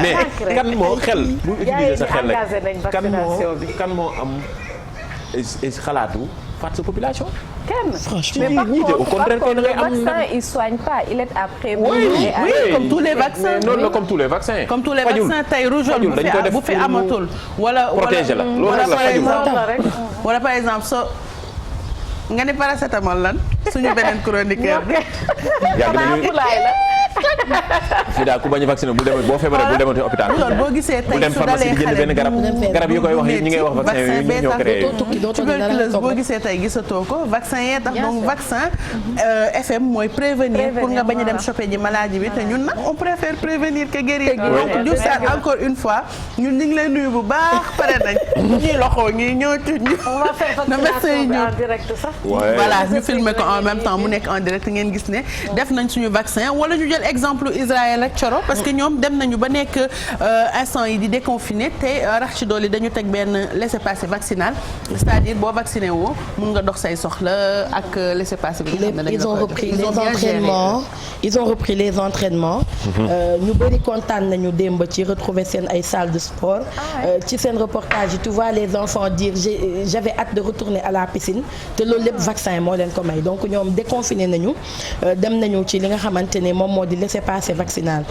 mais kan moo xel bu utiliser sa xel rek kan moo am xalaatu faat sa population. kenn franchement mais par contre, au contraire le vaccin il soigne pas il est à prévenir. Oui, comme tous les vaccins. noonu la comme tous les vaccins. comme tous les vaccins tey rougeole bu fi amatul. wala protéger la loolu rek la fajul. wala par exemple so nga ni paracétamol lan suñu beneen chroniqueur bi. yàgg nañu fii daal ku bañ a vacciné bu demee boo feebaree bu demee hôpital. loolu boo gisee tey su dalee xale benn garab yi koy wax ñi ngay wax vaccin yooyu ñu ñoo créé. tuberculose boo gisee tey gisatoo ko vaccin yee tax donc vaccin FM mooy prévenir pour nga bañ a dem choper ji maladie bi te ñun nag on préfère prévenir que guérir. donc ñu saat encore une fois ñun ñu ngi lay nuyu bu baax pare nañ ñuy loxo ñuy ñëw ci ñu. on va faire vaccination en direct sax. voilà ñu filmer ko en même temps mu nekk en direct ngeen gis ne def nañ suñu vaccin wala ñu jël exemple Israël ak Coro parce que ñoom dem nañu ba nekk instant yi di déconfiné te rax ci doole dañu teg benn laissez-passer vaccinal c'est-à-dire boo vacciné woo mun nga dox say soxla ak laissez-passer bi nga xam ne dañu ils ont repris les entraînements ñu bëri kontaan nañu démb ci retrouver seen ay salles de sport ci seen reportage yi tu vois les enfants dire j'avais hâte de retourner à la piscine te loolu lépp vaccin moo leen ko may donc ñoom déconfiné nañu dem nañu ci li nga xamante ne moom moo di laissez-passer vaccinal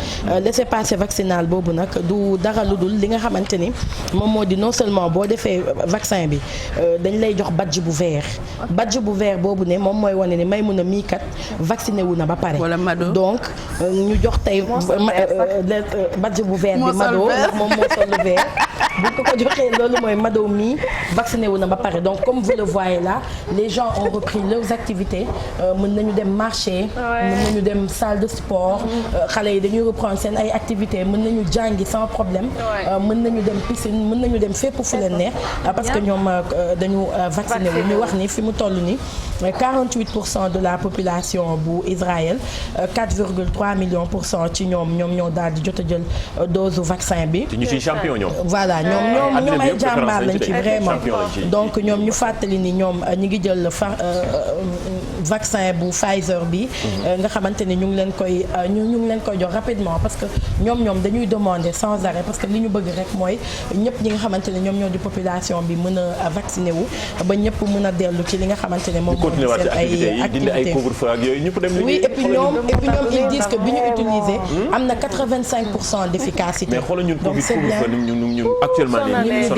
laissez-passer vaccinal boobu nag du dara lu dul li nga xamante ni moom moo di non seulement boo defee vaccin bi dañ lay jox badge bu vert boobu ne moom mooy wane ni may mun a mii kat vacciné wu na ba pare donc ñu jox tey badge bu vert bi Mado ndax moom moo sol lu vert bu ko joxee loolu mooy Mado mii vacciné wu na ba pare donc comme vous le voyez là les gens ont repris leurs activités mën nañu dem marché mën nañu dem salle de sport xale yi dañuy reprendre seen ay activités mën nañu jàngi sans problème mën nañu dem piscine mën nañu dem fépp fu leen neex parce que ñoom dañu vacciné wu ñu wax ni fi mu toll ni 48% de la population bu Israël 4,3 millions pour cent ci ñoom ñoo daal di jot a jël dose vaccin bi. ñu ci champion ñoom. voilà ñoom ay jàmbaar lañ ci vraiment donc ñoom ñu fàttali ni ñoom ñi ngi jël vaccin bu Pfizer bi. nga xamante ni ñu ngi leen koy jox rapidement parce que ñoom dañuy demander sans arrêt parce que li ñu bëgg rek mooy ñëpp ñi nga xamante ne ñoom ñoo di population bi mën a vacciné wu ba ñëpp mën a dellu ci li nga xamante ne moom mooy seen ay activités oui et puis ñoom ils disent que bi ñu utilisé am na 85% d'efficacité. mais xoolal ñun ñun actuellement nii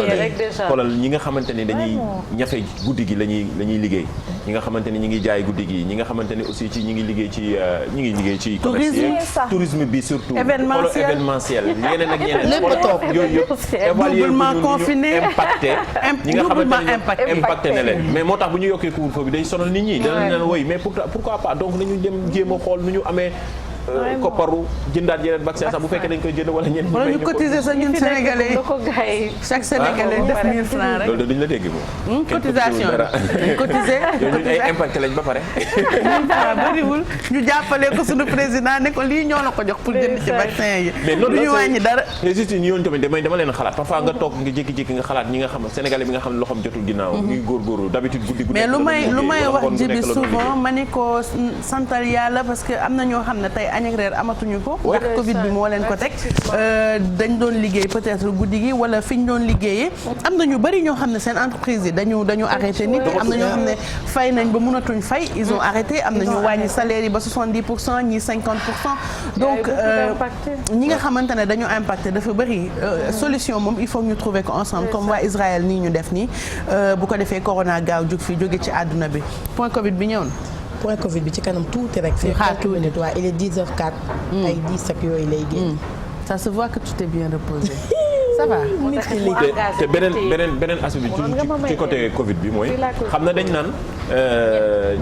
xoolal ñi nga xamante ne dañuy ñafe guddi gi lañuy liggéey ñi nga xamante ne ñi ngi jaay guddi gi ñi nga xamante ne aussi ñi ngi liggéey ci tourisme bi surtout événementiel yeneen ak yeneen lépp toog yooyu yëpp évaluer ñu impacté ñi nga xamante ne impacté na leen mais moo tax bu ñu yokkee couvre-feu bi day sonal nit ñi danañ leen woy mais pourquoi pas donc nañu dem jéem a xool nu ñu amee kopparu jëndaat yeneen vaccin sax bu fekkee dañ koy jënd wala ñenn ñi. wala ñu cotiser sax ñun sénégalais chaque sénégalais def 1000 francs rek. loolu dañu la dégg moom. cotisation bi cotiser. ñun ay impacté lañ ba pare. 1000 francs bëriwul ñu jàppale ko suñu président ne ko lii ñoo la ko jox pour jënd ci vaccin yi. mais loolu du ñu wàññi dara. mais juste ñi yoon tamit dama leen xalaat parfois nga toog nga jékki-jékki nga xalaat ñi nga xam sénégalais bi nga xam ne loxoom jotul ginnaaw. ñuy góorgóorlu d'habitude guddi mais lu may wax ji bi souvent ma ni ko santal yàlla parce que am na ñoo xam ne tey añ ak reer amatuñu ko ndax Covid bi moo leen ko teg dañ doon liggéey peut-être guddi gi wala fi ñu doon liggéeyee am na ñu bari ñoo xam ne seen entreprise yi dañu arrêté nit am na ñoo xam ne fay nañ ba mënatuñ fay ils ont arrêté am na ñu wàññi salaire yi ba 70% ñi 50% donc ñi nga xamante ne dañu impacté dafa bari solution moom il faut ñu trouver ko ensemble comme waa Israël nii ñu def nii bu ko defee corona gaaw jóge ci àdduna bi point Covid bi ñëw na. point Covid bi ci kanam tuuti rek. ñu xaar tuuti minutes waaye il est 10h04. ay 10 ak yooyu lay génn. ça se voit que tu t'es bien reposé. ça va. te beneen aspect bi ci côté Covid bi mooy. xam na dañ naan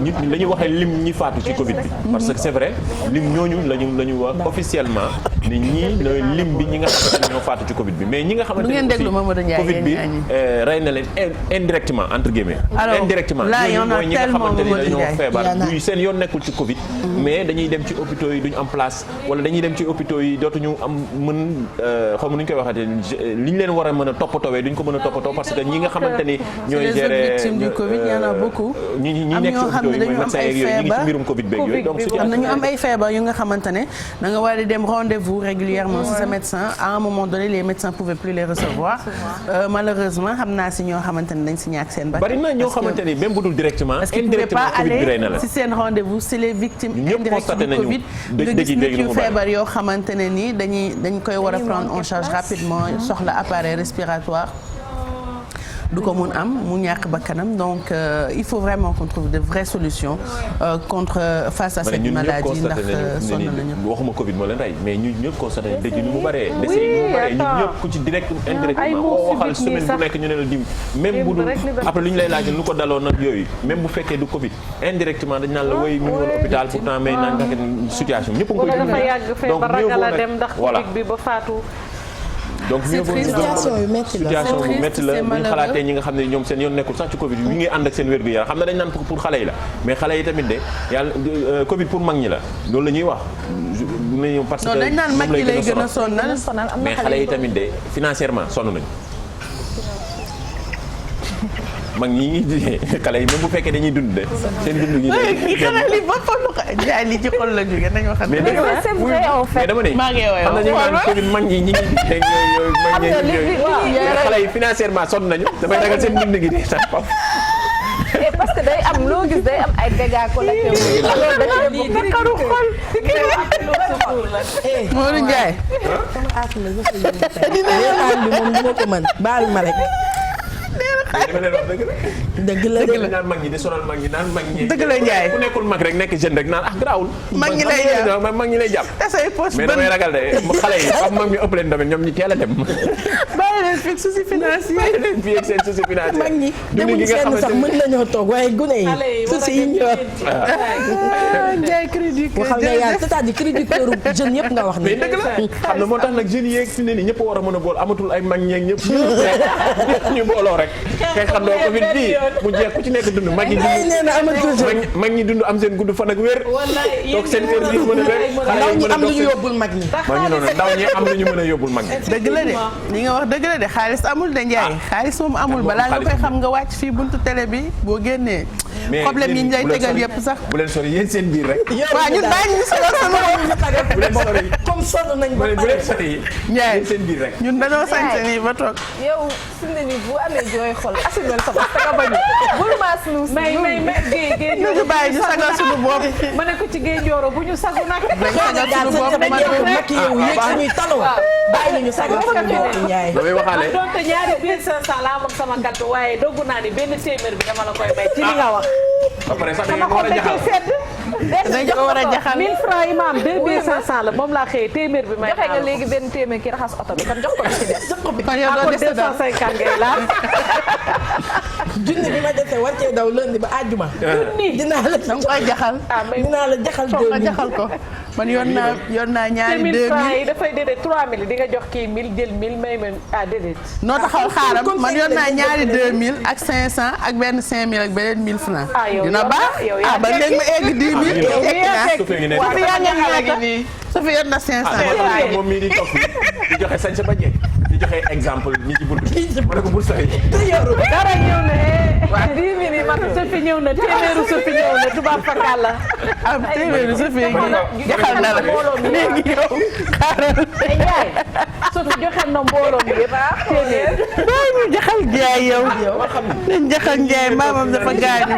nit ñi la ñuy waxee lim ñi faatu ci Covid bi. parce que c'est vrai lim ñooñu la ñu wax officiellement. ni ñii nooy lim bi ñi nga xamante ne ñoo faatu ci Covid bi mais ñi nga xamante ne aussi Covid bi rey na leen indirectement entre guillemets. indirectement ñooñu mooy ñi nga xamante ni dañoo feebar duy seen yoon nekkul ci Covid. mais dañuy dem ci hôpitaux yi duñu am place wala dañuy dem ci hôpitaux yi dootuñu am mën xaw ma nu ñu koy waxatee li ñu leen war a mën a toppatoowee duñ ko mën a toppatoo parce que ñi nga xamante ni ñooy gérer ñi nekk ci hôpitaux yi mooy médecins yeeg yooyu ñi ngi ci mbirum Covid beeg yooyu donc am na ñu am ay feebar yu nga xamante ne da nga war a dem rendez-vous régulièrement ci sa médecin à un moment donné les médecins pouvaient plus les recevoir malheureusement xam naa si ñoo xamante ne dañ si ñàkk seen bakkan bari na ñoo xamante ni même bu dul directement indirectement Covid bi rey na la si seen rendez-vous c'est les victimes indirectes du Covid nga gis nit yu feebar yoo xamante ne nii dañ koy war a prendre en charge rapidement soxla appareil respiratoire du ko mun am mu ñàkk bakkanam donc il faut vraiment qu'on trouve de vraies solutions face à cette maladie ndax sonn nañu waxuma Covid moo leen rey mais ñu ñëpp constaté nañu dëj ni mu bëree décès ni mu bëree ñun ñëpp ku ci direct indirectement boo waxal semaine bu nekk ñu ne la dim même bu dul après lu ñu lay laaj lu ko daloon nag yooyu même bu fekkee du Covid indirectement dañ naan la woy mu ngi woon hôpital pourtant mais naan nga situation ñëpp a ngi koy dund donc ragal a dem ndax Covid bi ba faatu donc situation yu métti la situation bu métti la bu ñu xalaatee ñi nga xam ne ñoom seen yoon nekkul sax ci Covid bi ngi ànd ak seen wér gu yaram xam na dañ naan pour xale yi la mais xale yi tamit de yàlla Covid pour mag ñi la loolu la ñuy wax nañu parce que dañ naan mag ñi lay gën a sonal mais xale yi tamit de financièrement sonn nañu mag ñi xale yi même bu fekkee dañuy dund de seen dund gi xanaa li boppam lu ko jaay li ci xol la jóge nañu wax mais dama ne xam na ñu naan Covid mag ñi ñi ngi xale yi financièrement sonn nañu damay ragal seen dund gi de sax parce que day am loo gis day am ay dégâts collatéraux. Modou Ndiaye. moom duma ko mën baal ma rek. dama leen wax dëgg la dëgg la naan mag ñi di sonal mag ñi naan mag ñi dëgg la Ndiaye ku nekkul mag rek nekk jeune rek naan garaawul mag ñi lay jàpp mag ñi lay jàpp mais damay ragal de xale yi wax mag ñu ëpp leen tamit ñoom ñi teel a dem bàyyi leen fi souci financier bàyyi leen fi ak seen souci financier mag ñi demuñ seen sax mën nañoo toog waaye gune yi souci yi ñor Ndiaye crédit waxal nga yàlla c'est-à-dire crédit këru jeune yëpp nga wax ni mais dëgg la xam na moo tax nag jeunes yeeg fi ne nii ñëpp a war a mën a bool amatul ay mag ñeeg ñëpp ñu booloo rek kay xam doo Covid bii mu jeex ku ci nekk dund mag ñi dund mag ñi dund am seen gudd fan ak wér toog seen kër gi mën a wér ndaw ñi am lu ñu yóbbul mag ñi mag ñi noonu ndaw ñi am lu ñu mën a yóbbul mag ñi dëgg la de li nga wax dëgg la de xaalis amul de Ndiaye xaalis moom amul balaa nga koy xam nga wàcc fii buntu télé bi boo génnee problème yi ñu lay tegal yëpp sax bu leen sori yéen seen biir rek waaw ñun bàyyi ñu solo solo bu leen sori comme sonn nañ ba bu leen sori Ndiaye seen biir rek ñun dañoo sañse nii ba toog yow su ne nii bu amee jooy xol assumer sa bopp nga bañ bul maa sunu mais géej ñu bàyyi ñu sagal suñu bopp ma ne ko ci géej jooro bu ñu sagu nag dañ sagal suñu bopp ma makki yow yéeg suñuy taloo bàyyi ñu sagal suñu bopp Ndiaye damay waxaale donte ñaari 1500 laa amoon sama gàtt waaye doggu naa ni benn téeméer bi dama la koy may ci li nga wax ba pare sax da sama ngeen ko war xol a da jaxal cee sedd dañ ko war a jaxal 1000 francs yi ma am 2500 la moom laa xëyee téeméer bi may joxe nga léegi benn téeméer ki raxas oto bi kon jox ko ci des kon yow doo des daal 250 ngay laal junni bi ma dese war cee daw lundi ba àjjuma dinaa la da nga koy jaxal dinaa la jaxal foog nga jaxal ko man yoon naa ñaari 1000 francs 2000 yi dafay déedéet 3000 di nga jox kii 1000 jël 1000 may ma déedéet noo taxaw xaaral man yoon naa ñaari 2000 ak 500 ak benn 5000 ak beneen 1000 francs dina baax ba léegi ma egg 10 000 waaw yaa ngi nii su fi yor na 500 moom mii di toog di joxe sañ sa ba jeex di joxe exemple ñi ci buntu bi ma ne ko bul sori dara ñëw na waaw 10 000 yi man sa fi ñëw na téeméeru sa fi ñëw na tubaab fakal la am téeméeru sa fi jaxal na la léegi yow xaaral Ndiaye surtout joxe na mbooloo mi yëpp téeméer bàyyi ñu jaxal Ndiaye yow nañ jaxal Ndiaye maamam dafa gaañu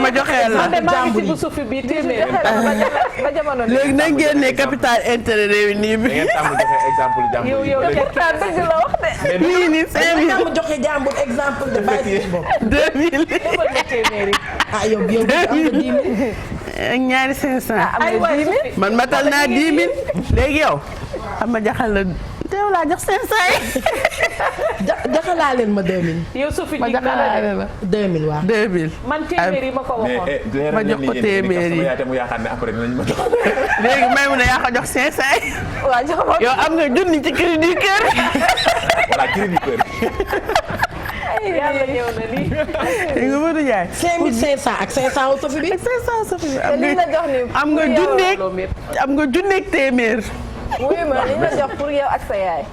ma joxeel la maa ngi ci bu sufi bi téeméer ba jamono léegi nañ génnee capital intérêt réuni bi da ngeen tàmm joxe exemple jàmbur yow dëgg la wax de nii nii 5000 mu joxe jàmbur exemple de bàyyi ci bopp 2000 defal na téeméer yi ah yow am nga 10 000 ak ñaari 500 ay waay man matal naa 10 000 léegi yow xam ma jaxal la teew laa jox 500. jaxalaa leen ma 2000. yow Sophie ma jaxalaale la 2000 waaw. 2000. man téeméer yi ma ko waxoon. ma jox ko téeméer yi mu yaakaar ne après dinañ ma jox. léegi may mu ne yaa ko jox 500. waaw jox ma yow am nga junni ci cri du cœur. voilà cri du cœur. yàlla ñëw na lii. nga mën a jaay. 5500 ak 500 Sophie bi. 500 Sophie bi te li la jox nii am nga junneeg téeméer. wuyu ma li la jox pour yow ak sa yaay.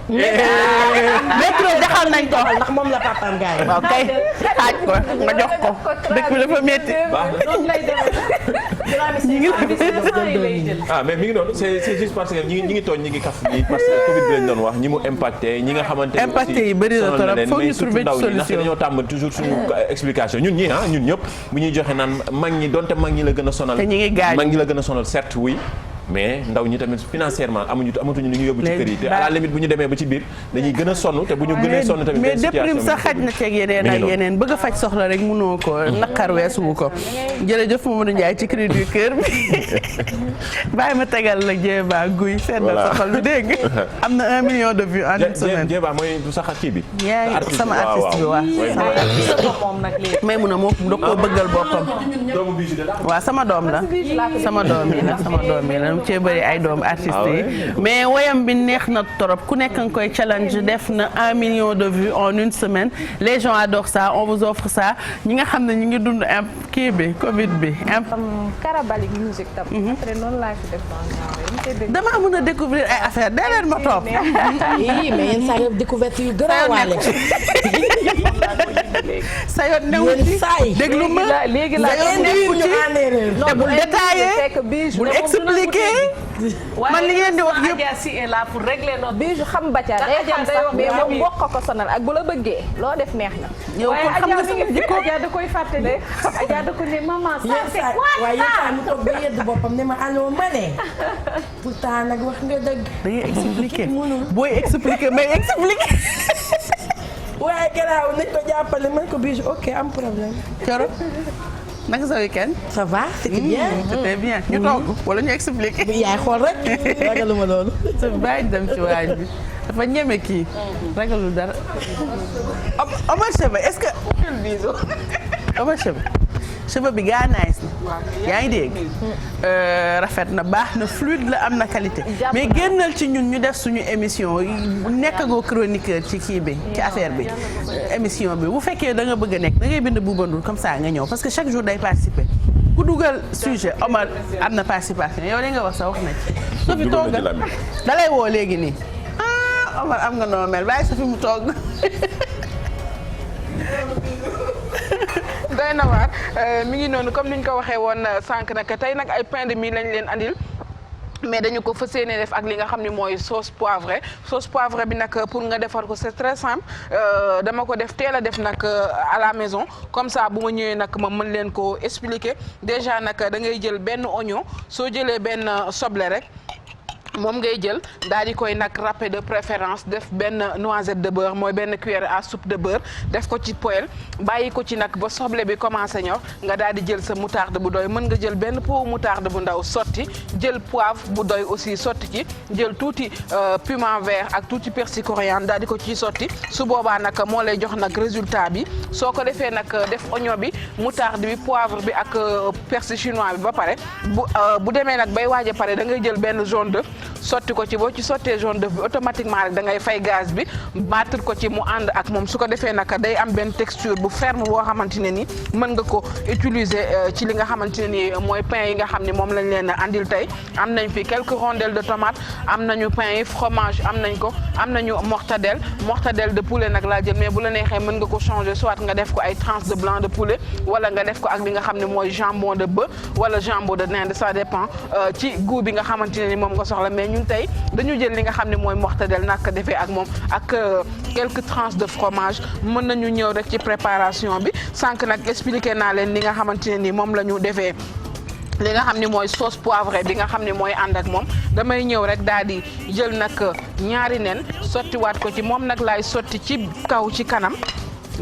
métro jaxal nañ ko. ndax moom la papaam gars yi. waaw kay xaaj ko nga jox ko dëkk bi dafa métti. noonu lay mais mi ngi noonu c'est juste parce que ñi ngi tooñ ñi ngi kaf ñi parce que Covid bi lañ doon wax ñi mu impacté ñi nga xamante ne impacté yi bëri na trop foog ñu trouver solution ndax dañoo tàmm toujours suñu explication ñun ñëpp bu ñuy joxe naan mag ñi donte mag ñi la gën a sonal te ñi ngi gaañ mag ñi la gën a sonal certes oui mais ndaw ñi tamit financièrement amatuñu lu ñu yóbbu ci kër yi te à la limite bu ñu demee ba ci biir dañuy gën a sonn te bu ñu gënee sonn tamit mais déprime sax xaj na ceeg yeneen ak yeneen bëgg a faj soxla rek mënoo ko naqar weesuwu ko jërëjëf Mamadou Ndiaye ci cri du cœur bi bàyyi ma tegal la Jéba guy seddal soxal lu dégg am na 1 million de vues en une semaine. Jéba mooy du sax kii bi yaa sama artiste bi waaw mais mun a moo da koo bëggal boppam waaw sama doom la sama doom yi la cee bëri ay doom artistes yi mais woyam bi neex na torop ku nekk nga koy challenge def na 1 million de vues en une semaine les gens adorent ça on vous offre ça ñi nga xam ne ñu ngi dund kii bi Covid bi. Karabalik musique tam. après noonu laa fi def damaa mën a découvrir ay affaires dee leen ma topp. oui mais yenn saa yi découverte yu garaawaale. sa yoon newu ci déglu ma léegi la te bul détaillé bul expliqué. man li ngeen di wax yëpp Adja si est là pour régler notre Bijou xam ba ca day xam sax mais moom bokk ko sonal ak bu la bëggee loo def neex na. yow kon xam nga sama jikko Adja da koy fàtte de Adja da ko ne maman ça c'est quoi waaye yenn saa mu toog ba yedd boppam ne ma allo ma ne pourtant nag wax nga dëgg. da ngay expliqué booy expliqué may expliqué. waaye garaaw nañ ko jàppale man ko Bijou ok am problème. Coro naka sa week-end. ça va c'était bien. c'était bien ñu toog wala ñu expliqué. yaay xool rek ragaluma loolu. bàyyi dem ci waañ bi dafa ñeme kii. ragalul dara. Omar Cheveux est-ce que. Omar Cheveux. cheveux bi gaa nice na. yaa ngi dégg. rafet na baax na fluide la am na qualité. mais génnal ci ñun ñu def suñu émission nekkagoo chroniqueur ci kii bi ci affaire bi. émission bi bu fekkee da nga bëgg a nekk da ngay bind Bouba Ndour comme ça nga ñëw parce que chaque jour day participer. ku dugal sujet Omar am na participation yow li nga wax sa wax na ci. soo fi toogal da lay woo léegi nii. ah Omar am nga noo mel bàyyi sa fi mu toog. doy na waar mi ngi noonu comme ni ñu ko waxee woon sànq nag tey nag ay pain de mie lañ leen andil mais dañu ko fas yéene def ak li nga xam ne mooy sauce poivrée bi nag pour nga defar ko c'est très simple dama ko def teel a def nag à la maison comme ça bu ma ñëwee nag ma mën leen ko expliquer déjà nag da ngay jël benn oignon soo jëlee benn soble rek. moom ngay jël daal di koy nag râper de préférence def benn noisette de beurre mooy benn cuillère à soupe de beurre def ko ci poêle bàyyi ko ci nag ba soble bi commencé ñor nga daal di jël sa moutarde bu doy mën nga jël benn pot moutarde bu ndaw sotti jël poivre bu doy aussi sotti ci jël tuuti piment vert ak tuuti persil coriandre daal di ko ciy sotti su boobaa nag moo lay jox nag résultat bi soo ko defee nag def oignon bi moutarde bi poivre bi ak persil chinois bi ba pare bu demee nag bay waaj a pare da ngay jël benn jaune d'œuf sotti ko ci boo ci sottee jaune d'œuf bi automatiquement rek da ngay fay gaz bi battre ko ci mu ànd ak moom su ko defee nag day am benn texture bu ferme boo xamante ne ni mën nga ko utiliser ci li nga xamante ne ni mooy pain yi nga xam ne moom lañ leen andil tey am nañ fi quelques rondelles de tomate am nañu pain yi fromage am nañ ko am nañu mortadelle de poulet nag laa jël mais bu la neexee mën nga ko changer soit nga def ko ay tranches de blanc de poulet wala nga def ko ak li nga xam ne mooy jambon de bœuf wala jambon de dinde ça dépend ci goût bi nga xamante ne ni moom nga soxla mais ñun tey dañu jël li nga xam ne mooy mortadelle nag defee ak moom ak quelques tranches de fromage mën nañu ñëw rek ci préparation bi sànq nag expliqué naa leen li nga xamante ne ni moom la ñu defee li nga xam ne mooy sauce poivrée bi nga xam ne mooy ànd ak moom damay ñëw rek daal di jël nag ñaari nen sottiwaat ko ci moom nag laay sotti ci kaw ci kanam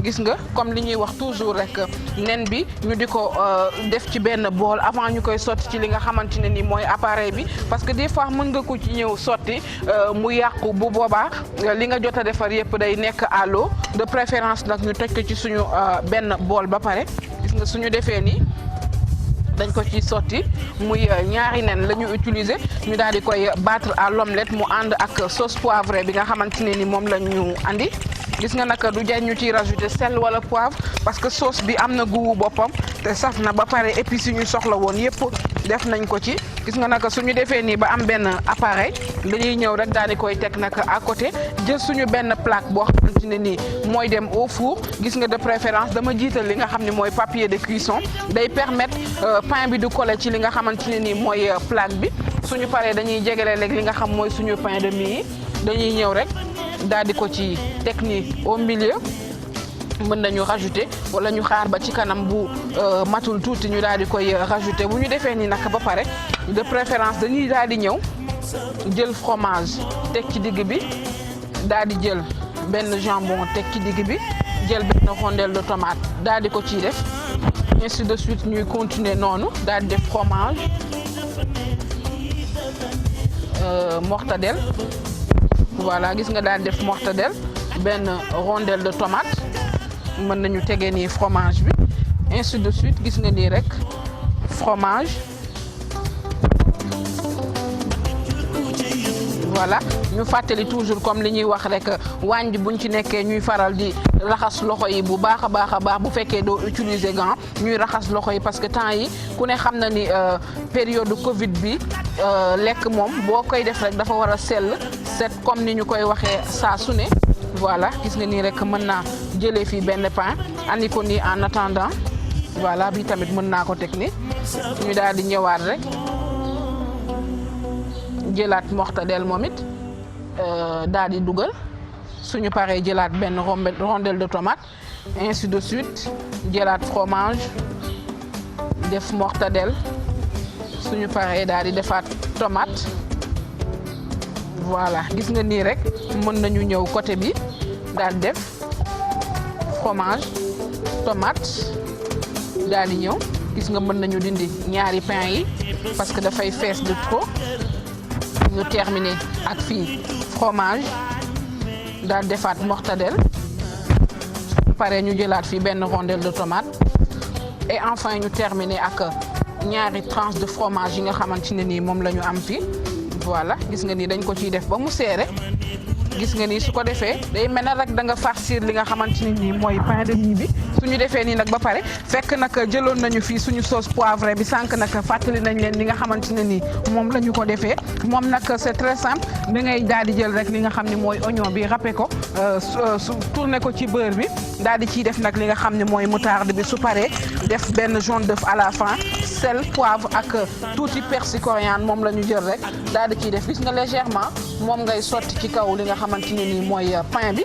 gis nga comme li ñuy wax toujours rek nen bi ñu di ko def ci benn bool avant ñu koy sotti ci li nga xamante ne ni mooy appareil bi parce que des fois mën nga ko ci ñëw sotti mu yàqu bu boobaa li nga jot a defar yëpp day nekk à l'eau de préférence nag ñu toj ko ci suñu benn bool ba pare gis nga suñu defee nii dañ ko ci sotti muy ñaari nen la ñu utiliser ñu daal di koy battre à l'omelette mu ànd ak sauce poivrée bi nga xamante ne ni moom la ñu andi gis nga naka du jar ñu ciy rajouter sel wala poivre parce que sauce bi am na goût boppam te saf na ba pare épices yi ñu soxla woon yëpp def nañ ko ci gis nga naka suñu defee nii ba am benn appareil dañuy ñëw rek daal di koy teg naka à côté jël suñu benn plaque boo xamante ne nii mooy dem au four gis nga de préférence dama jiital li nga xam ne mooy papier de cuisson day permettre pain bi du coller ci li nga xamante ne nii mooy plaque bi suñu paree dañuy jegele léegi li nga xam mooy suñu pain de mie dañuy ñëw rek daal di ko ci teg nii au milieu mën nañu rajouter wala ñu xaar ba ci kanam bu matul tuuti ñu daal di koy rajouter bu ñu defee nii nag ba pare de préférence dañuy daal di ñëw jël fromage teg ci digg bi daal di jël benn jambon teg ci digg bi jël benn rondelle de tomate daal di ko ciy def ainsi de suite ñuy continuer noonu daal di def fromage mortadelle voilà gis nga daal def mortadelle benn rondelle de tomate mën nañu tegee nii fromage bi ainsi de suite gis nga nii rek fromage voilà ñu fàttali toujours comme li ñuy wax rek waañ bi buñ ci nekkee ñuy faral di raxas loxo yi bu baax a baax bu fekkee doo utiliser gant ñuy raxas loxo yi parce que temps yi ku ne xam na ni période Covid bi lekk moom boo koy def rek dafa war a sell set comme ni ñu koy waxee saa su ne voilà gis nga nii rek mën naa jëlee fii benn pain andi ko nii en attendant voilà bi tamit mën naa ko teg ni ñu daal di ñëwaat rek jëlaat mortadelle moom it daal di dugal suñu paree jëlaat benn rondelle de tomate ainsi de suite jëlaat fromage def mortadelle suñu paree daal di defaat tomate voilà gis nga nii rek mën nañu ñëw côté bi daal def fromage tomate daal di ñëw gis nga mën nañu dindi ñaari pain yi parce que dafay fees de trop ñu terminer ak fii fromage daal defaat mortadelle pare ñu jëlaat fii benn rondelle de tomate et enfin ñu terminer ak ñaari tranche de fromage yi nga xamante ne nii moom la ñu am fii voilà gis nga nii dañ ko ciy def ba mu seere gis nga nii su ko defee day mel ne rek da nga farcir li nga xamante ne nii mooy pain de mie bi suñu defee nii nag ba pare fekk nag jëloon nañu fii suñu sauce poivrée bi sànq nag fàttali nañ leen li nga xamante ne nii moom la ñu ko defee moom nag c'est très simple da ngay daal di jël rek li nga xam ne mooy oignon bi râpé ko su tourné ko ci beurre bi daal di ciy def nag li nga xam ne mooy moutarde bi su paree def benn jaune d'œuf à la fin sel poivre ak tuuti persil coriandre moom la ñu jël rek daal di ciy def gis nga légèrement moom ngay sotti ci kaw li nga xamante ne nii mooy pain bi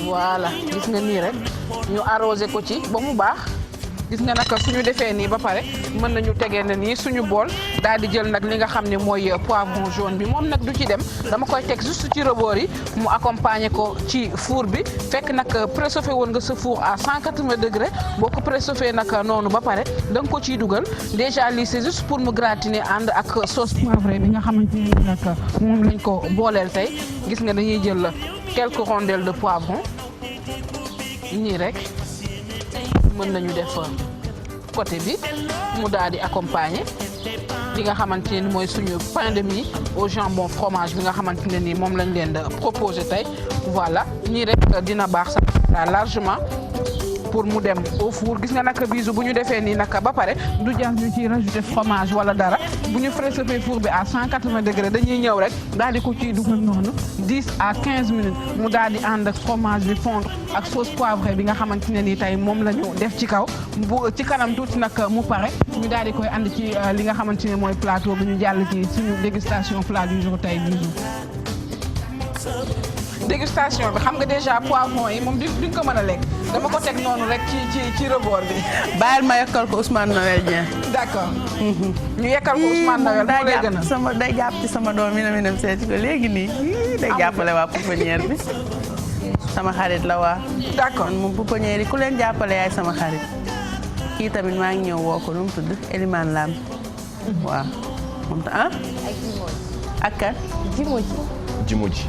voilà gis nga nii rek ñu arrosé ko ci ba mu baax gis nga nag suñu defee nii ba pare mën nañu tegee na nii suñu bool daal di jël nag li nga xam ne mooy poivron jaune bi moom nag du ci dem dama koy teg juste ci rebord yi mu accompagner ko ci four bi fekk nag préchauffé woon nga sa four à 180 degrés boo ko préchauffé nag noonu ba pare da nga ko ciy dugal déjà lii c'est juste pour mu gratiner ànd ak sauce poivrée bi nga xamante ni nag moom lañ ko booleel tey gis nga dañuy jël quelques rondelles de poivron nii rek mën nañu def côté bi mu daal di accompagner li nga xamante ne mooy suñu pain de mie au jambon fromage bi nga xamante ne nii moom lañ leen proposé tey voilà nii rek dina baax sax largement pour mu dem au four gis nga naka bisu bu ñu defee nii naka ba pare du jar ñu ciy rajouter fromage wala dara bu ñu préchauffé four bi à 180 degrés dañuy ñëw rek daal di ko ciy dugal noonu 10 à 15 minutes mu daal di ànd ak fromage bi fondre ak sauce poivrée bi nga xamante ne nii tey moom la ñu def ci kaw bu ci kanam tuuti nag mu pare ñu daal di koy ànd ci li nga xamante ne mooy plateau bi ñu jàll ci suñu dégustation plat du jour tey bisu dégustation bi xam nga déjà poivron yi moom duñ ko mën a lekk dama ko teg noonu rek ci rebord bi. bàyyil ma yekkal ko Ousmane Noël Dieng. d'accord. ñu yekkal ko Ousmane Noël moo lay gën a. day jàpp ci sama doom yi na mi dem seeti ko léegi nii day jàppale waa pouponnière bi. sama xarit la waa. d'accord moom pouponnière yi ku leen jàppale yaay sama xarit. kii tamit maa ngi ñëw woo ko nu mu tudd Elimane Lam. waaw moom ta ak kan. Jimoji.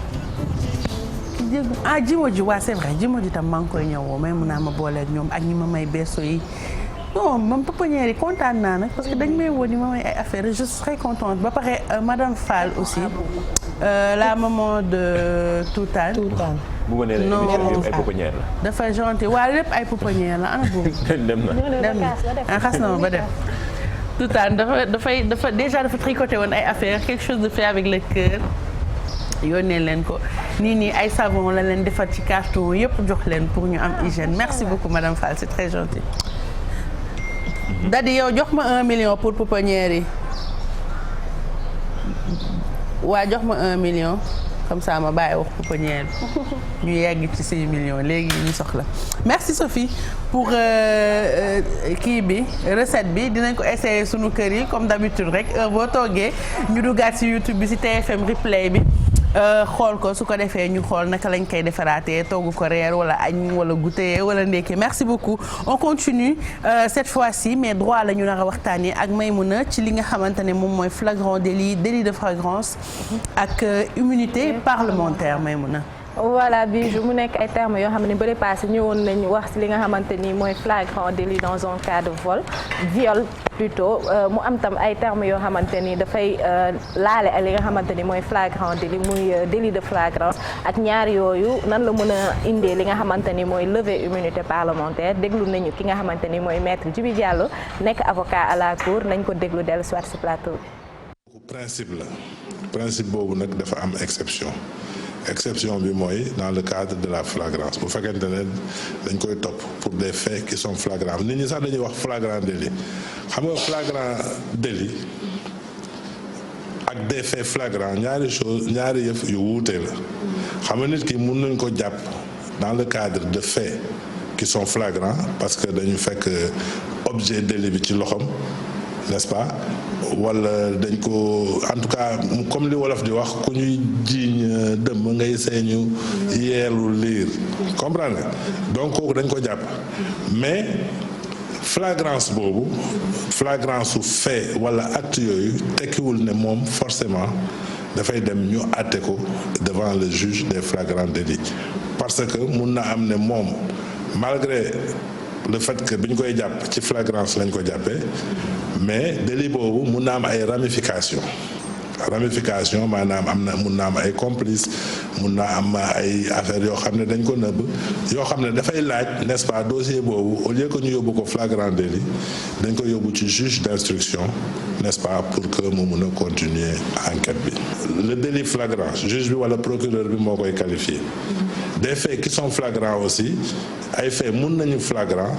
Jimoji waa c'est vrai Jimoji tam maa ngi koy ñëw woo may mun naa ma booleeg ñoom ak ñi ma may beeso yi. non man pouponnière yi kontaan naa nag parce que dañ may woo ni ma may ay affaires je suis très contente ba pare madame Fall aussi la maman de Toutane. bu ma nee la émission ay pouponnière la. dafa gentil waaye lépp ay pouponnière la ana boobu. dem na xas na ma ba dem. Toutane dafa déjà dafa tricoté woon ay affaires quelque chose de fait avec le cœur. yónnee leen ko nii ay savon la leen defar ci carton yëpp jox leen pour ñu am hygiène merci beaucoup madame Fall c'est très gentil. Dadi yow jox ma 1 million pour pouponnière yi waa jox ma 1 million comme ça ma bàyyi wax pouponnière bi ñu yegg ci 6 millions léegi ñu soxla merci Sophie pour kii bi recette bi dinañ ko essayer sunu kër yi comme d'habitude rek boo toggee ñu duggaat ci YouTube bi ci TFM replay bi xool ko su ko defee ñu xool naka lañ koy defaraatee togg ko reer wala añ wala goûter wala ndekki merci beaucoup on continue cette fois-ci mais droit la ñu nar a waxtaanee ak Maymouna ci li nga xamante ne moom mooy flagrant délit de flagrance ak immunité parlementaire Maymouna. voilà Bijou mu nekk ay termes yoo xam ne bëri passé ñëwoon nañu wax ci li nga xamante ni mooy flagrant délit dans un cas de viol plutôt mu am tam ay termes yoo xamante ni dafay laale ak li nga xamante ni mooy flagrant délit muy délit de flagrance ak ñaar yooyu nan la mën a indee li nga xamante ni mooy lever immunité parlementaire déglu nañu ki nga xamante ni mooy maître Djibi Diallo nekk avocat à la cour nañ ko déglu dellu soit ci plateau bi. principe boobu nag dafa am exception bi mooy dans le cadre de la flagrance bu fekkente ne dañ koy topp pour des faits qui sont flagrants nit ñi sax dañuy wax flagrant délit xam nga flagrant délit ak des faits flagrants ñaari yëf yu wuute la xam nga nit ki mun nañ ko jàpp dans le cadre de faits qui sont flagrants parce que dañu fekk objet délit bi ci loxoom n'est-ce pas wala dañ ko en tout cas comme li wolof di wax ku ñuy jiiñ dëmm ngay seeñu yeelu liir comprendre nga donc kooku dañ ko jàpp mais flagrance boobu flagrance su fait wala acte yooyu tekkiwul ne moom forcément dafay dem ñu àtte ko devant le juge des flagrants délits parce que mun na am ne moom malgré le fait que bi ñu koy jàpp ci flagrance lañ ko jàppee mais délit boobu mun na am ay ramification maanaam mun na am ay complice mun na am ay affaires yoo xam ne dañ ko nëbb yoo xam ne dafay laaj n'est-ce pas dossier boobu au lieu que ñu yóbbu ko flagrant délit dañ ko yóbbu ci juge d'instruction n'est-ce pas pour que mu mun a continuer enquête bi le délit flagrant juge bi wala procureur bi moo koy qualifier des faits qui sont flagrants aussi ay faits mun nañu flagrant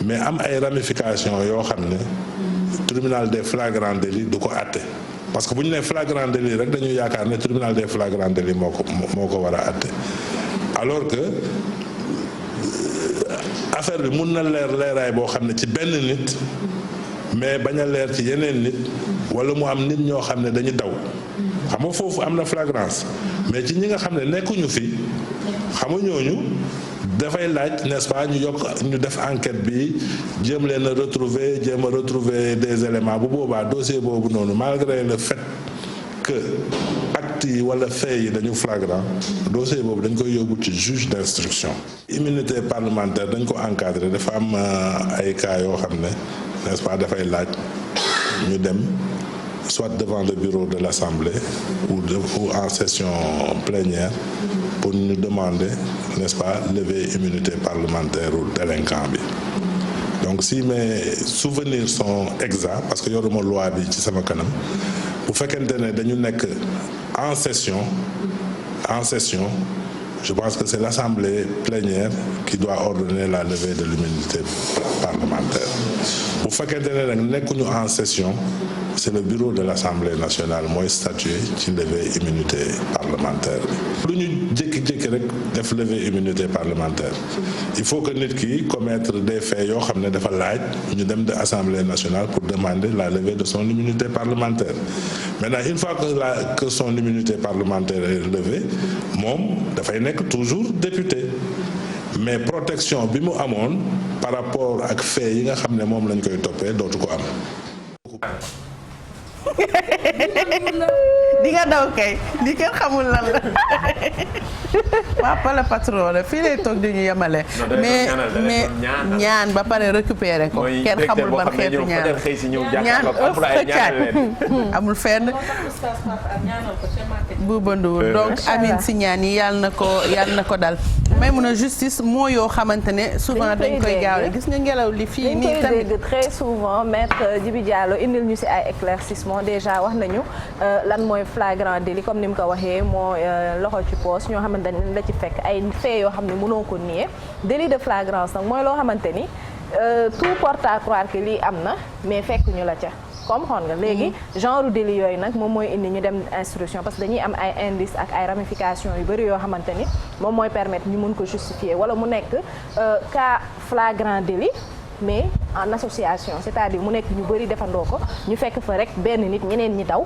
mais am ay ramifications yoo xam ne tribunal des flagrants délits du ko àtte parce que bu ñu nee flagrant délit rek dañuy yaakaar ne tribunal des flagrants délits moo ko war a àtte alors que affaire bi mun na leeraay boo xam ne ci benn nit mais bañ a leer ci yeneen nit wala mu am nit ñoo xam ne dañu daw xam nga foofu am na flagrance mais ci ñi nga xam ne nekkuñu fi xam nga ñooñu dafay laaj n'est-ce pas ñu def enquête bi jéem leen a retrouver des éléments bu boobaa dossier boobu noonu malgré le fait que actes yi wala faits yi dañu flagrant dossier boobu dañ koy yóbbu ci juge d'instruction. immunité parlementaire dañ ko encadrer dafa am ay cas yoo xam ne n'est-ce pas dafay laaj ñu dem soit devant le bureau de l'Assemblée ou en session plénière pour ñu demander n'est-ce pas lever immunité parlementaire ou délinquant bi donc si mes souvenirs sont exacts parce que yoruma loi bi ci sama kanam bu fekkente ne dañu nekk en session je pense que c'est l'Assemblée plénière qui doit ordonner la levée de l'immunité parlementaire bu fekkente ne nag nekkuñu en session c'est le bureau de l'Assemblée nationale mooy statuer ci lever immunité parlementaire bi lu ñu jékki-jékki rek def lever immunité parlementaire il faut que nit ki commettre des faits yoo xam ne dafa laaj ñu dem de Assemblée nationale pour demander la levée de son immunité parlementaire maintenant une fois que son immunité parlementaire est levée moom dafay nekk toujours député mais protection bi mu amoon par rapport ak fait yi nga xam ne moom lañ koy toppee dootu ko am. di nga daw kay li kenn xamul lan la papa la patron la fii lay toog di ñu yemale. mais ñaan ba pare récupérer ko. kenn xamul ban xeetu ñaan amul fenn. Bouba Ndour donc amin si ñaan yi yàlla na ko dal. may mun a justice moo yoo xamante ne souvent dañ koy gaawle gis nga ngelaw li fii nii tamit. dañ koy dégg très souvent maître Djibi Diallo indil ñu si ay éclaircissement déjà wax nañu lan mooy flagrant délit comme ni mu ko waxee moo loxo ci poos ñoo xamante ne la ci fekk ay faits yoo xam ne mënoo ko nier délit de flagrance nag mooy loo xamante ni tout porte à croire que lii am na mais fekk ñu la ca comme xoon nga léegi genre délit yooyu nag moom mooy indi ñu dem instruction parce que dañuy am ay indices ak ay ramifications yu bëri yoo xamante ni moom mooy permettre ñu mun ko justifier wala mu nekk cas flagrant délit mais en association c'est-à-dire mu nekk ñu bëri defandoo ko ñu fekk fa rek benn nit ñeneen ñi daw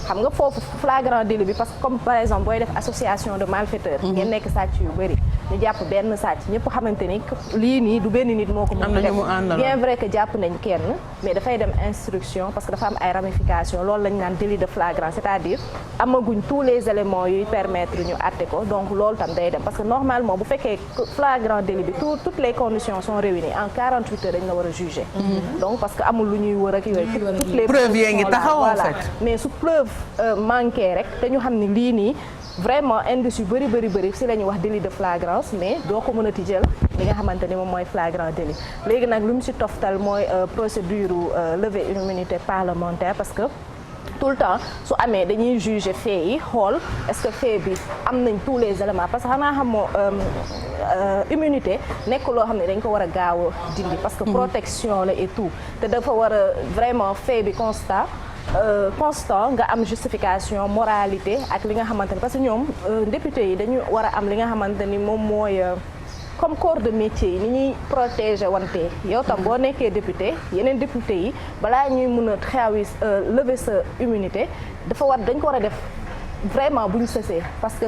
xam nga foofu flagrant délit bi parce que comme par exemple booy def association de malfaiteurs ngeen nekk sàcc yu bëri ñu jàpp benn sàcc ñëpp xamante ni lii nii du benn nit moo ko mën def bien vrai que jàpp nañ kenn mais dafay dem instruction parce que dafa am ay ramifications loolu lañ naan délit de flagrant c'est-à-dire amaguñ tous les éléments yuy permettre ñu àtte ko donc loolu tam day dem parce que normalement bu fekkee flagrant délit bi toutes les conditions sont réunies en 48 heures dañ la war a juger donc parce que amul lu ñuy wër ak yooyu toutes les preuves yi ngi taxaw en fait mais su preuve manqué rek te ñu xam ni lii nii vraiment indice yu bëri si la ñuy wax délit de flagrance mais doo ko mën a tijjel li nga xamante ni moom mooy flagrant délit léegi nag lu mu si toftal mooy procédure levée immunité parlementaire parce que tout le temps su amee dañuy juger fait yi xool est-ce que fait bi am nañ tous les éléments parce que xanaa xamoo immunité nekk loo xam ne dañ ko war a gaaw a dindi parce que protection la et tout te dafa war a vraiment fait bi constant nga am justification moralité ak li nga xamante ni parce que ñoom député yi dañu war a am li nga xamante ni moom mooy comme corps de métier yi ni ñuy protéger wante yow tam boo nekkee député yeneen député yi balaa ñuy mën a xaawi lever sa immunité dañ ko war a def vraiment bu ñu sësee parce que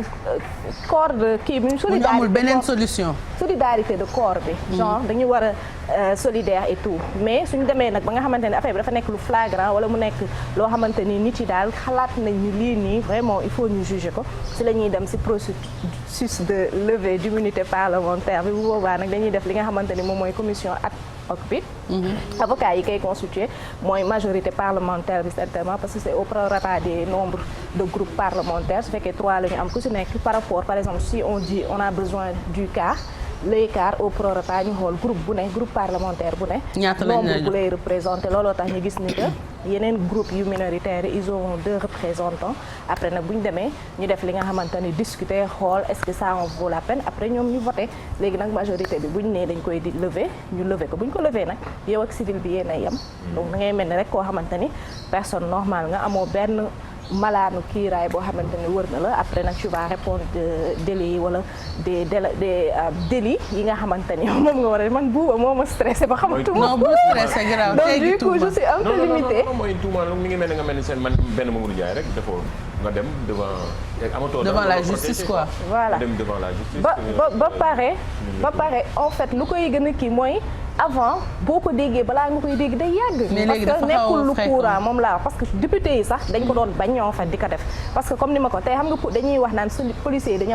corps de kii bi solidarité amul beneen solution solidarité de corps bi genre dañu war a solidaire et tout mais suñu demee nag ba nga xamante ne affaire bi dafa nekk lu flagrant wala mu nekk loo xamante ni nit yi daal xalaat nañ ni lii nii vraiment il faut ñu juger ko si la ñuy dem si processus de levée d'immunité parlementaire bi bu boobaa nag dañuy def li nga xamante ni moom mooy commission ad hoc bi avocat yi koy constitué mooy majorité parlementaire bi certainement parce que c'est au prorata des nombres de groupes parlementaires su fekkee 3 la ñu am ku si nekk par rapport par exemple si on dit on a besoin du quart l'écart au prorata ñu xool groupe parlementaire bu ne nombre bu lay représenté looloo tax ñu gis ni que yeneen groupe yu minoritaires ils auront 2 représentants après nag bu ñu demee ñu def li nga xamante ni discuter xool est-ce que ça en vaut la peine après ñoom ñu voté léegi nag majorité bi bu ñu nee dañ koy di lever ñu lever ko bu ñu ko lever nag yow ak civil bi yéen a yem donc da ngay mel ni rek koo xamante ni personne normale nga amoo benn malaanu kiiraay boo xamante ni wër na la après nag tu vas répondre délits yi wala des délits yi nga xamante ni moom nga war a man buuba moo ma stressé ba xamatuma. non bu stressé grave donc du coup je suis un peu limitée. non mooy tuuma mi ngi mel ni nga mel ni seen man benn Mamadou Ndiaye rek dafa nga dem devant la justice quoi. voilà dem devant la justice. ba pare en fait lu koy gën a kii mooy. avant boo ko déggee balaa nga koy dégg day yàgg. mais parce que nekkul lu courant moom laa parce que député yi sax dañ ko doon bañ en fait di ko def parce que comme ni ma ko tey xam nga dañuy wax naan policiers yi dañu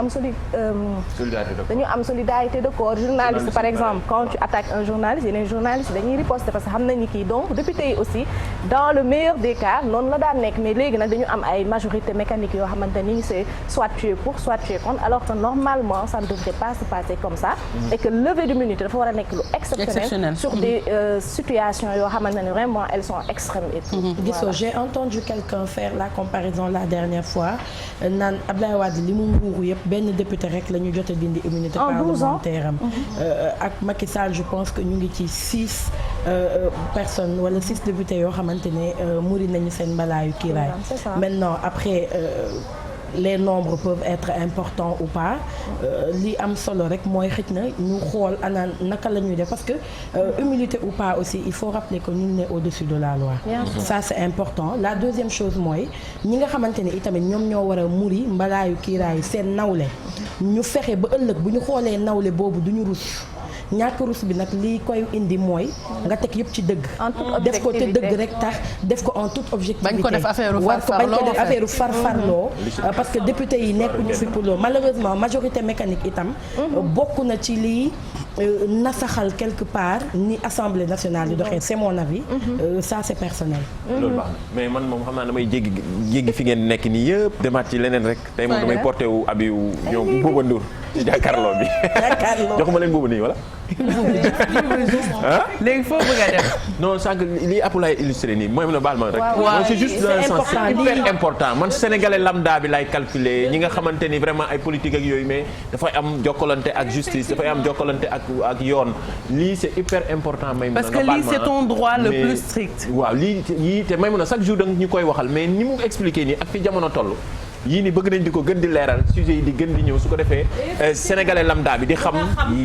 am solidarité de corps journaliste par exemple quand tu attaques un journaliste yeneen journaliste dañuy riposter parce que xam nañu kii donc député yi aussi dans le meilleur des cas noonu la daan nekk mais léegi nag dañu am ay majorité mécanique yoo xamante ni c'est soit tu es pour soit tu es contre alors que normalement ça ne devrait pas se passer comme ça et que levée d'immunité dafa war a nekk lu exceptionnel sur des situations yoo xamante ne vraiment elles sont extrêmes et tout. Gisoo j'ai entendu quelqu'un faire la comparaison la dernière fois naan Abdoulaye Wade li mu nguuru yëpp benn député rek la ñu jot a dindi immunité parlementaire am ak Macky Sall je pense que ñu ngi ci 6 personnes wala 6 députés yoo xamante ne muri nañu seen mbalaayu kiiraay maintenant après les nombres peuvent être importants ou pas li am solo rek mooy xëj na ñu xool ana naka la ñuy def parce que humilité ou pas aussi il faut rappeler que nul n'est au-dessus de la loi. Ça c'est important. La deuxième chose mooy ñi nga xamante ne itamit ñoom ñoo war a muri mbalaayu kiiraayu seen nawle ñu fexe ba ëllëg bu ñu xoolee nawle boobu du ñu rus. ñàkk rus bi nag li koy indi mooy nga teg yëpp ci dëgg. def ko te dëgg rek tax def ko en toute objectivité. bañ ko def affaire farfarloo parce que député yi nekkuñu fi pour loolu malheureusement majorité mécanique itam. bokk na ci lii nasaxal quelque part ni assemblée nationale di doxee c'est mon avis. Ça c'est personnel. loolu baax na mais man moom xam naa damay jéggi fi ngeen nekk nii yëpp demaat ci leneen rek. tey moom damay porté wu abi wu ñoom Bouba Ndour ci jàkkaarloo bi. joxuma leen boobu nii wala. léegi foo bëgg a def. non sànq lii Apulaay illustré nii mooy mën a baal ma rek. waaw c'est juste dans le sens c'est hyper important man sénégalais lambda bi lay calculer ñi nga xamante ni vraiment ay politique ak yooyu mais dafay am jokkalante ak justice dafay am jokkalante ak yoon lii c'est hyper important. may parce que lii c'est ton droit le plus strict. waaw lii te may mën a chaque jour da ñu koy waxal mais ni mu expliqué nii ak fi jamono toll. yii ni bëgg nañ di ko gën di leeral sujet yi di gën di ñëw su ko defee sénégalais lambda bi di xam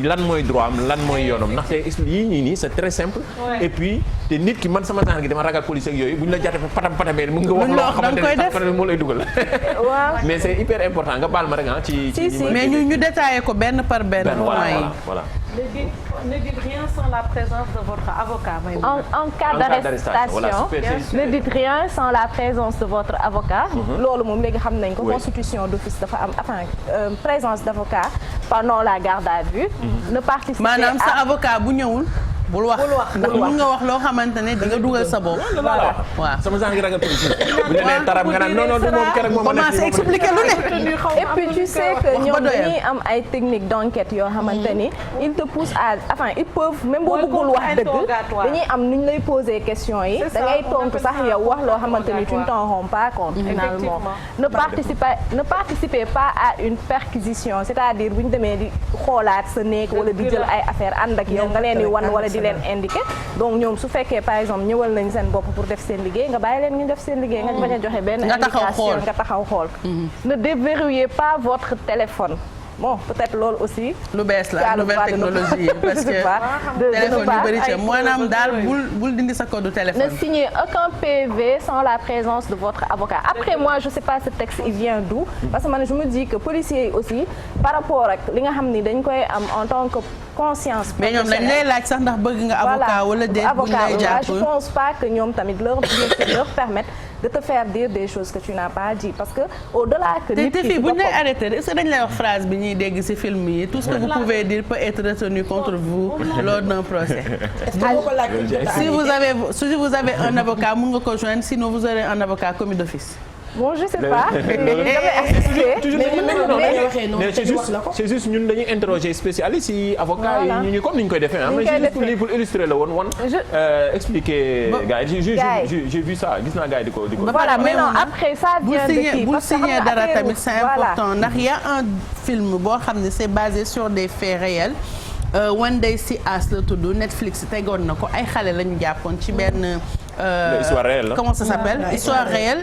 lan mooy droit am lan mooy yoonam ndaxte yii nii c'est très simple. et puis te nit ki man sama genre gi dama ragal police ak yooyu bu ñu la jàppee patamee mën nga wax loo xamante ne moo lay dugal. mais c'est hyper important nga baal ma rek ci mais ñu détaillé ko benn par benn. voilà. Ne dites rien sans la présence de votre avocat. En cas d'arrestation, ne dites rien sans la présence de votre avocat. loolu moom léegi xam nañ ko. constitution d'office dafa am présence d'avocat pendant la garde à vue. ne participer maanaam sa avocat bu ñëwul. bul wax ndax mun nga wax loo xamante ne di nga dugal sa bopp. waaw sama genre gi ragal police bu ñu nee taram nga naan non du moom keroog moom commencé expliquer lu ne. et puis tu sais que ñoom dañuy am ay techniques d'enquête yoo xamante ni ils te poussent à enfin ils peuvent même boo bëggul wax dëgg dañuy am nu ñu lay poser question yi da ngay tontu sax yow wax loo xamante ni tu ne t'en rends pas compte finalement. ne participez pas à une perquisition c'est-à-dire bu ñu demee di xoolaat sa néeg wala di jël ay affaire ànd ak yow nga leen di wan wala di leen indiqué donc ñoom su fekkee par exemple ñëwal nañ seen bopp pour def seen liggéey nga bàyyi leen ñu def seen liggéey nga bañ a joxe benn indication nga taxaw xool ne déverrouillez pas votre téléphone bon peut-être loolu aussi lu bees la nouvelle technologie parce que téléphone yu bëri ci maanaam daal bul dindi sa code téléphone. Ne signez aucun PV sans la présence de votre avocat. Après moi je sais pas ce texte il vient d'où parce que man je me dis que policiers yi aussi par rapport ak li nga xam ni dañ koy am en tant que conscience mais ñoom dañ lay laaj sax ndax bëgg nga avocat wala déet bu ñu lay jàpp. Je pense pas que ñoom tamit leur permettre de te faire dire des choses que tu n'as pas dit parce que au-delà que nit ki bu ñu lay arrêté est-ce que dañ lay wax phrase bi ñuy dégg ci film yi tout ce que vous pouvez dire peut être retenu contre vous lors d'un procès. Si vous avez un avocat mun nga ko joindre sinon vous aurez un avocat commis d'office. Bon je sais pas. mais c'est juste ñun dañuy interroger spécialiste yi avocat yi ñu comme ni ñu koy defee mais c'est juste lii pour illustrer la woon expliquer gars yi j'ai vu ça gis naa gars yi di ko voilà mais non après ça vient de qui bul signer dara tamit c'est important ndax y a un film boo xam ne c'est basé sur des faits réels One Day See Us la tudd Netflix tegoon na ko ay xale la ñu jàppoon ci benn histoire réelle comment ça s'appelle histoire réelle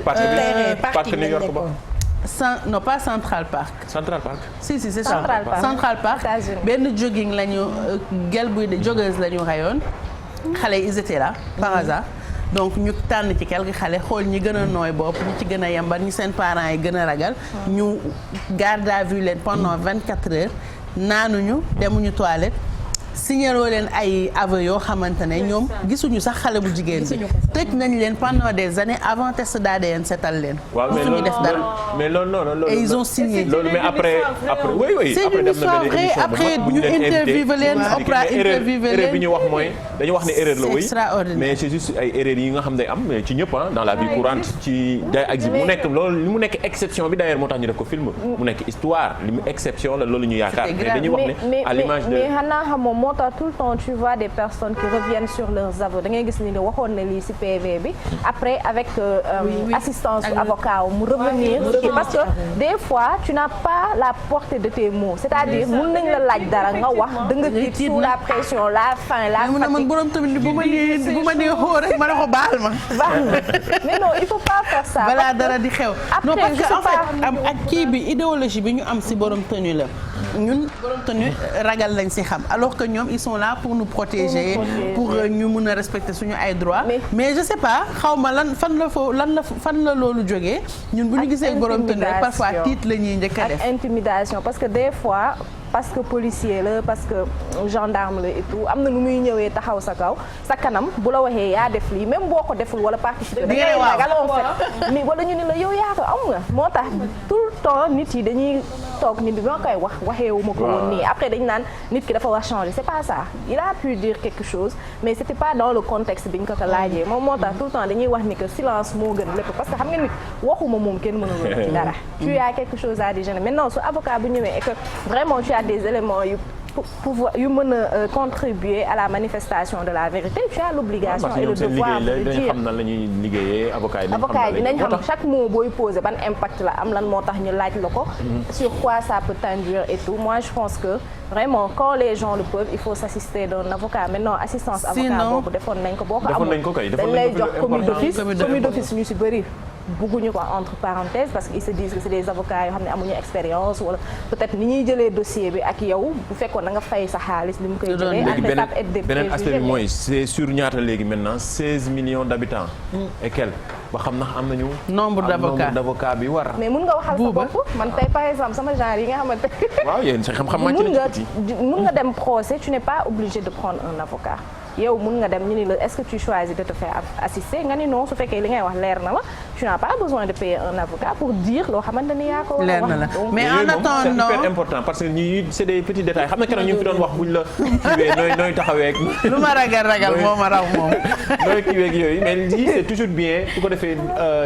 parc New York ba non pas Central Park. Central Park. si c'est ça Central Park benn jogging la ñu gel buy de joggeuse la ñu rayoon xale ils étaient là par hasard donc ñu tànn ci quelques xale xool ñi gën a nooy bopp ñi ci gën a yembar ñi seen parents yi gën a ragal ñu garde à vue leen pendant 24 heures naanuñu demuñu toilette signaloo leen ay aveux yoo xamante ne ñoom gisuñu sax xale bu jigéen bi tëj nañ leen pendant des années avant test d'ADN seetal leen. waaw mais loolu non et ils ont signé. loolu mais après oui c'est une histoire vraie après ñu interviewé leen Oprah interviewé leen bi ñu wax mooy dañu wax ne erreur la oui extraordinaire mais c'est juste ay erreurs yi nga xam day am ci ñëpp dans la vie courante ci day exi mu nekk loolu li mu nekk exception bi d'ailleurs moo tax ñu def ko film mu nekk histoire li mu exception la loolu ñu yaakaar mais dañuy wax ne à l'image de moo tax tout le temps tu vois des personnes qui reviennent sur leurs aveux da ngay gis ni waxoon na lii ci PV bi après avec assistance avocat mu revenir parce que des fois tu n'as pas la portée de tes mots c'est-à-dire mën nañ la laaj dara nga wax da nga tiit sous la pression la faim la fatigue. man borom tamit bu ma nee xoo rek ma ne ko baal ma. mais non il faut pas faire ça. balaa dara di xew. après non parce que je sais en fait pas ak kii bi idéologie bi ñu am ci borom tenue la ñun borom tenue ragal lañ ci xam alors que ñoom ils sont là pour nous protéger pour ñu mun a respecter suñu ay droits. mais je sais pas xaw ma fan la loolu jógee ñun bu ñu gisee borom tenue rek parfois tiit la ñuy njëkk a def. ak intimidation parce que des fois. parce que policier la parce que gendarme la et tout am na nu muy ñëwee taxaw sa kaw sa kanam bu la waxee yaa def lii même boo ko deful wala participer da ngay ragal en fait mais wala ñu ne la yow yaa ko am nga moo tax tout le temps nit yi dañuy toog ni bi ma koy waxeewu ma ko woon nii après dañu naan nit ki dafa war changer c'est pas ça il a pu dire quelque chose mais c'était pas dans le contexte bi ñu ko laajee moom moo tax tout le temps dañuy wax ni que silence moo gën lépp parce que xam nga nit waxuma moom kenn mënul ci dara tu as quelque chose à dire maintenant su avocat bu ñëwee et que vraiment tu as des éléments yu mën a contribuer à la manifestation de la vérité tu as l'obligation et le devoir de dire xam nan la ñuy liggéeyee avocat yi dinañ xam chaque mot booy poser ban impact la am lan moo tax ñu laaj la ko sur quoi ça peut t'induire et tout moi je pense que vraiment quand les gens le peuvent il faut s'assister d'un avocat maintenant assistance avocat boobu defoon nañ ko boo ko amul dañ lay jox commis d'office ñu ci bëri bëgguñu ko entre parenthèses parce que ils se disent que c'est des avocats yoo xam ne amuñu expérience wala peut-être ni ñuy jëlee dossier bi ak yow bu fekkoon da nga fay sa xaalis li mu koy jëlee après ça peut être des beneen aspect bi mooy c'est sur ñaata léegi maintenant 16 millions d'habitants et quelques ba xam na am nañu nombre d'avocats bi war mais mun nga waxal sa bopp man tey par exemple sama genre yi nga xamante waaw yéen sa xam-xam màcc mun nga dem procès tu n'es pas obligé de prendre un avocat yow mun nga dem ñu ni la est-ce que tu choisis de te faire assister nga ni non su fekkee li ngay wax leer na la tu n'as pas besoin de payer un avocat pour dire loo xamante ni yaa ko war a wax. leer na la mais en attendant c'est super important parce que ñii c'est des petits détails xam na keroog ñu fi doon wax buñ la kiiwee nooy taxawee ak. lu ma ragal moo ma raw moom. nooy kiiwee ak yooyu mais lii c'est toujours bien su ko defee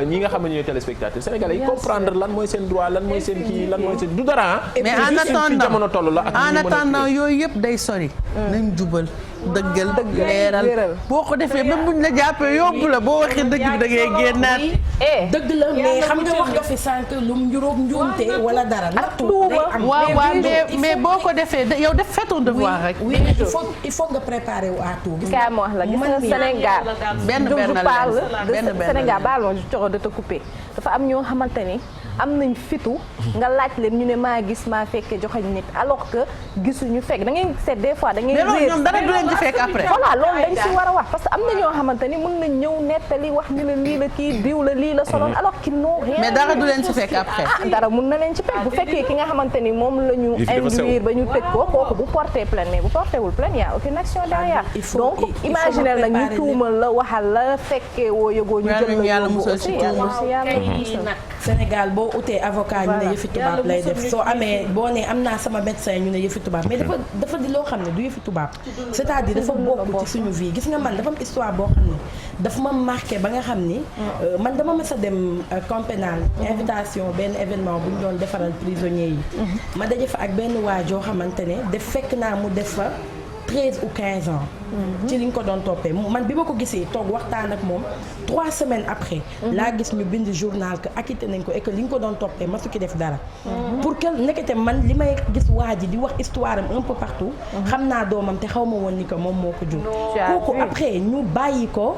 ñi nga xam ne ñooy téléspectateurs sénégalais yi comprendre lan mooy seen droit lan mooy seen kii lan mooy seen du dara mais en attendant jamono toll la en attendant yooyu yëpp day sori. nañ jubal. dëggal leeral boo ko defee même buñ la jàppee yóbbu la boo waxee dëgg bi da ngay génnaat. dëgg la mais xam nga wax nga fi sànq lu njuróom njuumte wala dara. nattu day am waaw mais boo ko defee yow def fais ton devoir rek. oui il faut nga préparer wu à tout. gis nga wax la gis nga Sénégal. Sénégal baal ma coro de te couper dafa am ñoo xamante ni am nañ fitu nga laaj leen ñu ne maa gis maa fekkee joxañ nit alors que gisuñu fekk da ngay seet des fois da ngay mais ñoom dara du leen ci fekk après. voilà loolu dañ ci war a wax parce que am na ñoo xamante ni mën nañ ñëw nettali wax ni la lii la kii diw la lii la soloon alors qu'ils n'ont rien. mais dara du leen ci fekk après. dara mun na leen ci fekk bu fekkee ki nga xamante ni moom la ñu induire ba ñu tëj ko kooku bu porté plainte mais bu porté wul plainte y a aucune action derrière. donc imaginer nag ñu tuumal la waxal la fekkee woo yëgoo ñu jël la yóbbu aussi Sénégal boo utee avocat ñu ne yëfi tubaab lay def soo amee boo nee am naa sama médecin ñu ne yëfi tubaab mais dafa di loo xam ne du yëfi tubaab c'est-à-dire dafa bokk ci suñu vie gis nga man dafa am histoire boo xam ne dafa ma marqué ba nga xam ni man dama mës a dem camp pénal invitation benn événement bu ñu doon defaral prisonniers yi ma daje fa ak benn waajoo xamante ne fekk naa mu def fa 13 ou 15 ans. ci li ñu ko doon toppee man bi ma ko gisee toog waxtaan ak moom 3 semaines après. laa gis ñu bind journal que acquitté nañ ko et que li ñu ko doon toppee masu ki def dara. pour que nekkete man li may gis waa ji di wax histoire am un peu partout. xam naa doomam te xaw ma woon ni que moom moo ko jur. kooku après ñu bàyyi ko.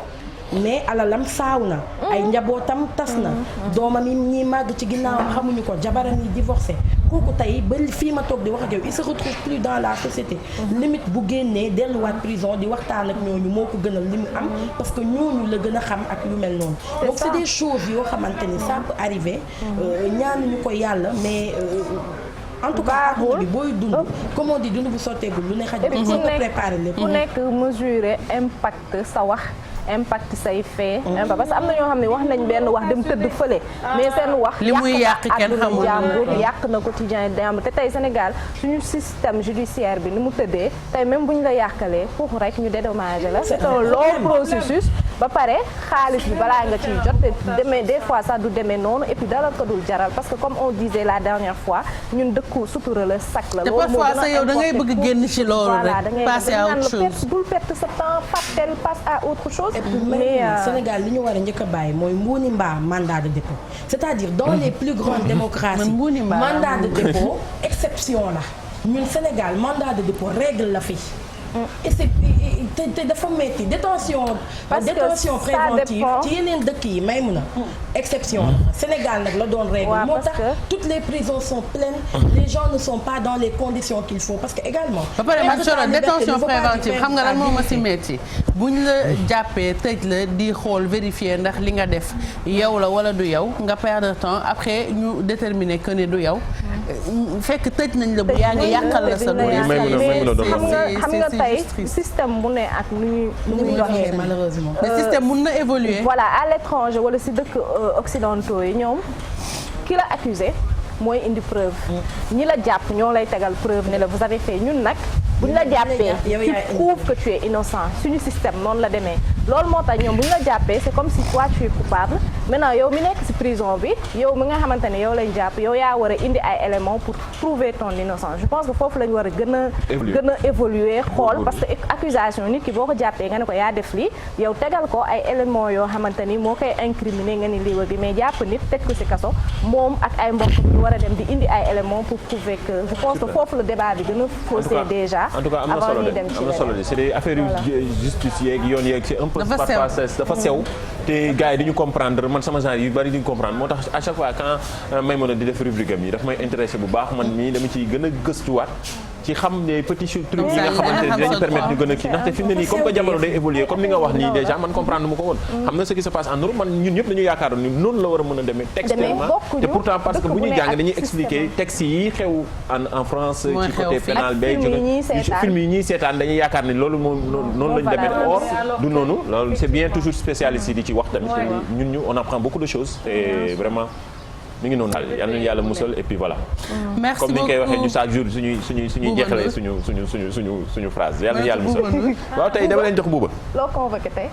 mais alalam saaw na ay njabootam tas na doomam yi ñiy màgg ci ginnaawam xamuñu ko jabaram yi divorcé kooku tey ba fii ma toog di wax ak yow il se retrouve plus dans la société limite bu génnee delluwaat prison di waxtaan ak ñooñu moo ko gënal li mu am parce que ñooñu la gën a xam ak yu mel noonu donc c'est des choses yoo xamante ni ça peut arriver ñaanuñu ko yàlla mais en tout cas bi booy dund comme on dit dund bu sotteegul lu ne xaj il faut que préparer lépp ku nekk mesurer impact sa wax impact say fait parce que am na ñoo xam ne wax nañ benn wax dem tëdd fële mais seen wax li muy yàq kenn xamul jàmbur yàq na quotidien jàmbur te tey Sénégal suñu système judiciaire bi ni mu tëddee tey même bu ñu la yàqalee pour rek ñu dédommager la c'est un long processus ba pare xaalis bi balaa nga ciy jot te demee des fois sax du demee noonu et puis dara ko dul jaral parce que comme on disait la dernière fois ñun dëkku sutura la sac la. te parfois sa yow da ngay bëgg génn ci loolu rek passer à autre chose. bul perte sa temps partel passe à autre chose. mais Sénégal li ñu war a njëkk a bàyyi mooy mbuuni mbaa mandat de dépôt c'est-à-dire dans les plus grandes démocraties mandat de dépôt exception la ñun Sénégal mandat de dépôt règle la fi. et c'est te dafa metti détention préventive ci yeneen dëkk yi may mun a exception Sénégal nag la doon règle moo tax toutes les prisons sont pleines les gens ne sont pas dans les conditions qu'il faut parce que également ba pare man solo détention préventive xam nga lan moo ma si metti buñ la jàppee tëj la di xool vérifier ndax li nga def yow la wala du yow nga perdre temps après ñu déterminer que ne du yow fekk tëj nañ la bu yaa ngi yàqal la sa xam nga tey système bu ne ak nu muy doxee malheureusement le système mun na évoluer voilà à l'étranger wala si dëkk occidentaux yi ñoom ki la accusé mooy indi preuve ñi la jàpp ñoo lay tegal preuve ne la vous avez fait ñun nag bu ñu la jàppee tu prouves que tu es innocent suñu système noonu la demee loolu moo tax ñoom bu ñu la jàppee c'est comme si toi tu es coupable maintenant yow mi nekk ci prison bi yow mi nga xamante ne yow lañ jàpp yow yaa war a indi ay éléments pour prouver ton innocence je pense que foofu lañ war a gën a évoluer xool parce que accusation nit ki boo ko jàppee nga ne ko yaa def lii yow tegal ko ay éléments yoo xamante ni moo koy incriminer nga ni lii bi mais jàpp nit teg ko ci kaso moom ak ay mbokk ñu war a dem di indi ay éléments pour prouver que je pense que foofu le débat bi gën a faussé déjà en tout cas am na solo de c'est des affaires justice yeeg yoon yeeg c'est un peu dafa sew te gars yi dañu comprendre man sama genre yu bari duñu comprendre moo tax à chaque fois quand may mën a di def rubrique am yi daf may intéressé bu baax man mii dama ciy gën a gëstuwaat ci xam ne petits trucs yi nga xamante ne dinañu permettre ñu gën a kii ndaxte fi mu ne nii comme que jamono day évoluer comme ni nga wax nii déjà man comprendre mu ko woon xam na ce qui se passe en Europe man ñun ñëpp dañu yaakaaroon ni noonu la war a mën a demee textuellement te pourtant parce que bu ñuy jàng dañuy expliquer textes yi xew en France ci côté pénal bay film yi ñuy seetaan dañuy yaakaar ni loolu moom noonu lañu demee or du noonu loolu c'est bien toujours spécialiste yi di ci wax tamit ñun ñu on apprend beaucoup de choses et vraiment mi ngi noonu daal yal nañu yàlla musal et puis voilà. merci comme ni ñu koy waxee ñu chaque jour suñuy jeexalee suñu phrase yal nañu yàlla musal. waaw tey dama leen jox buuba. loo convoqué tey.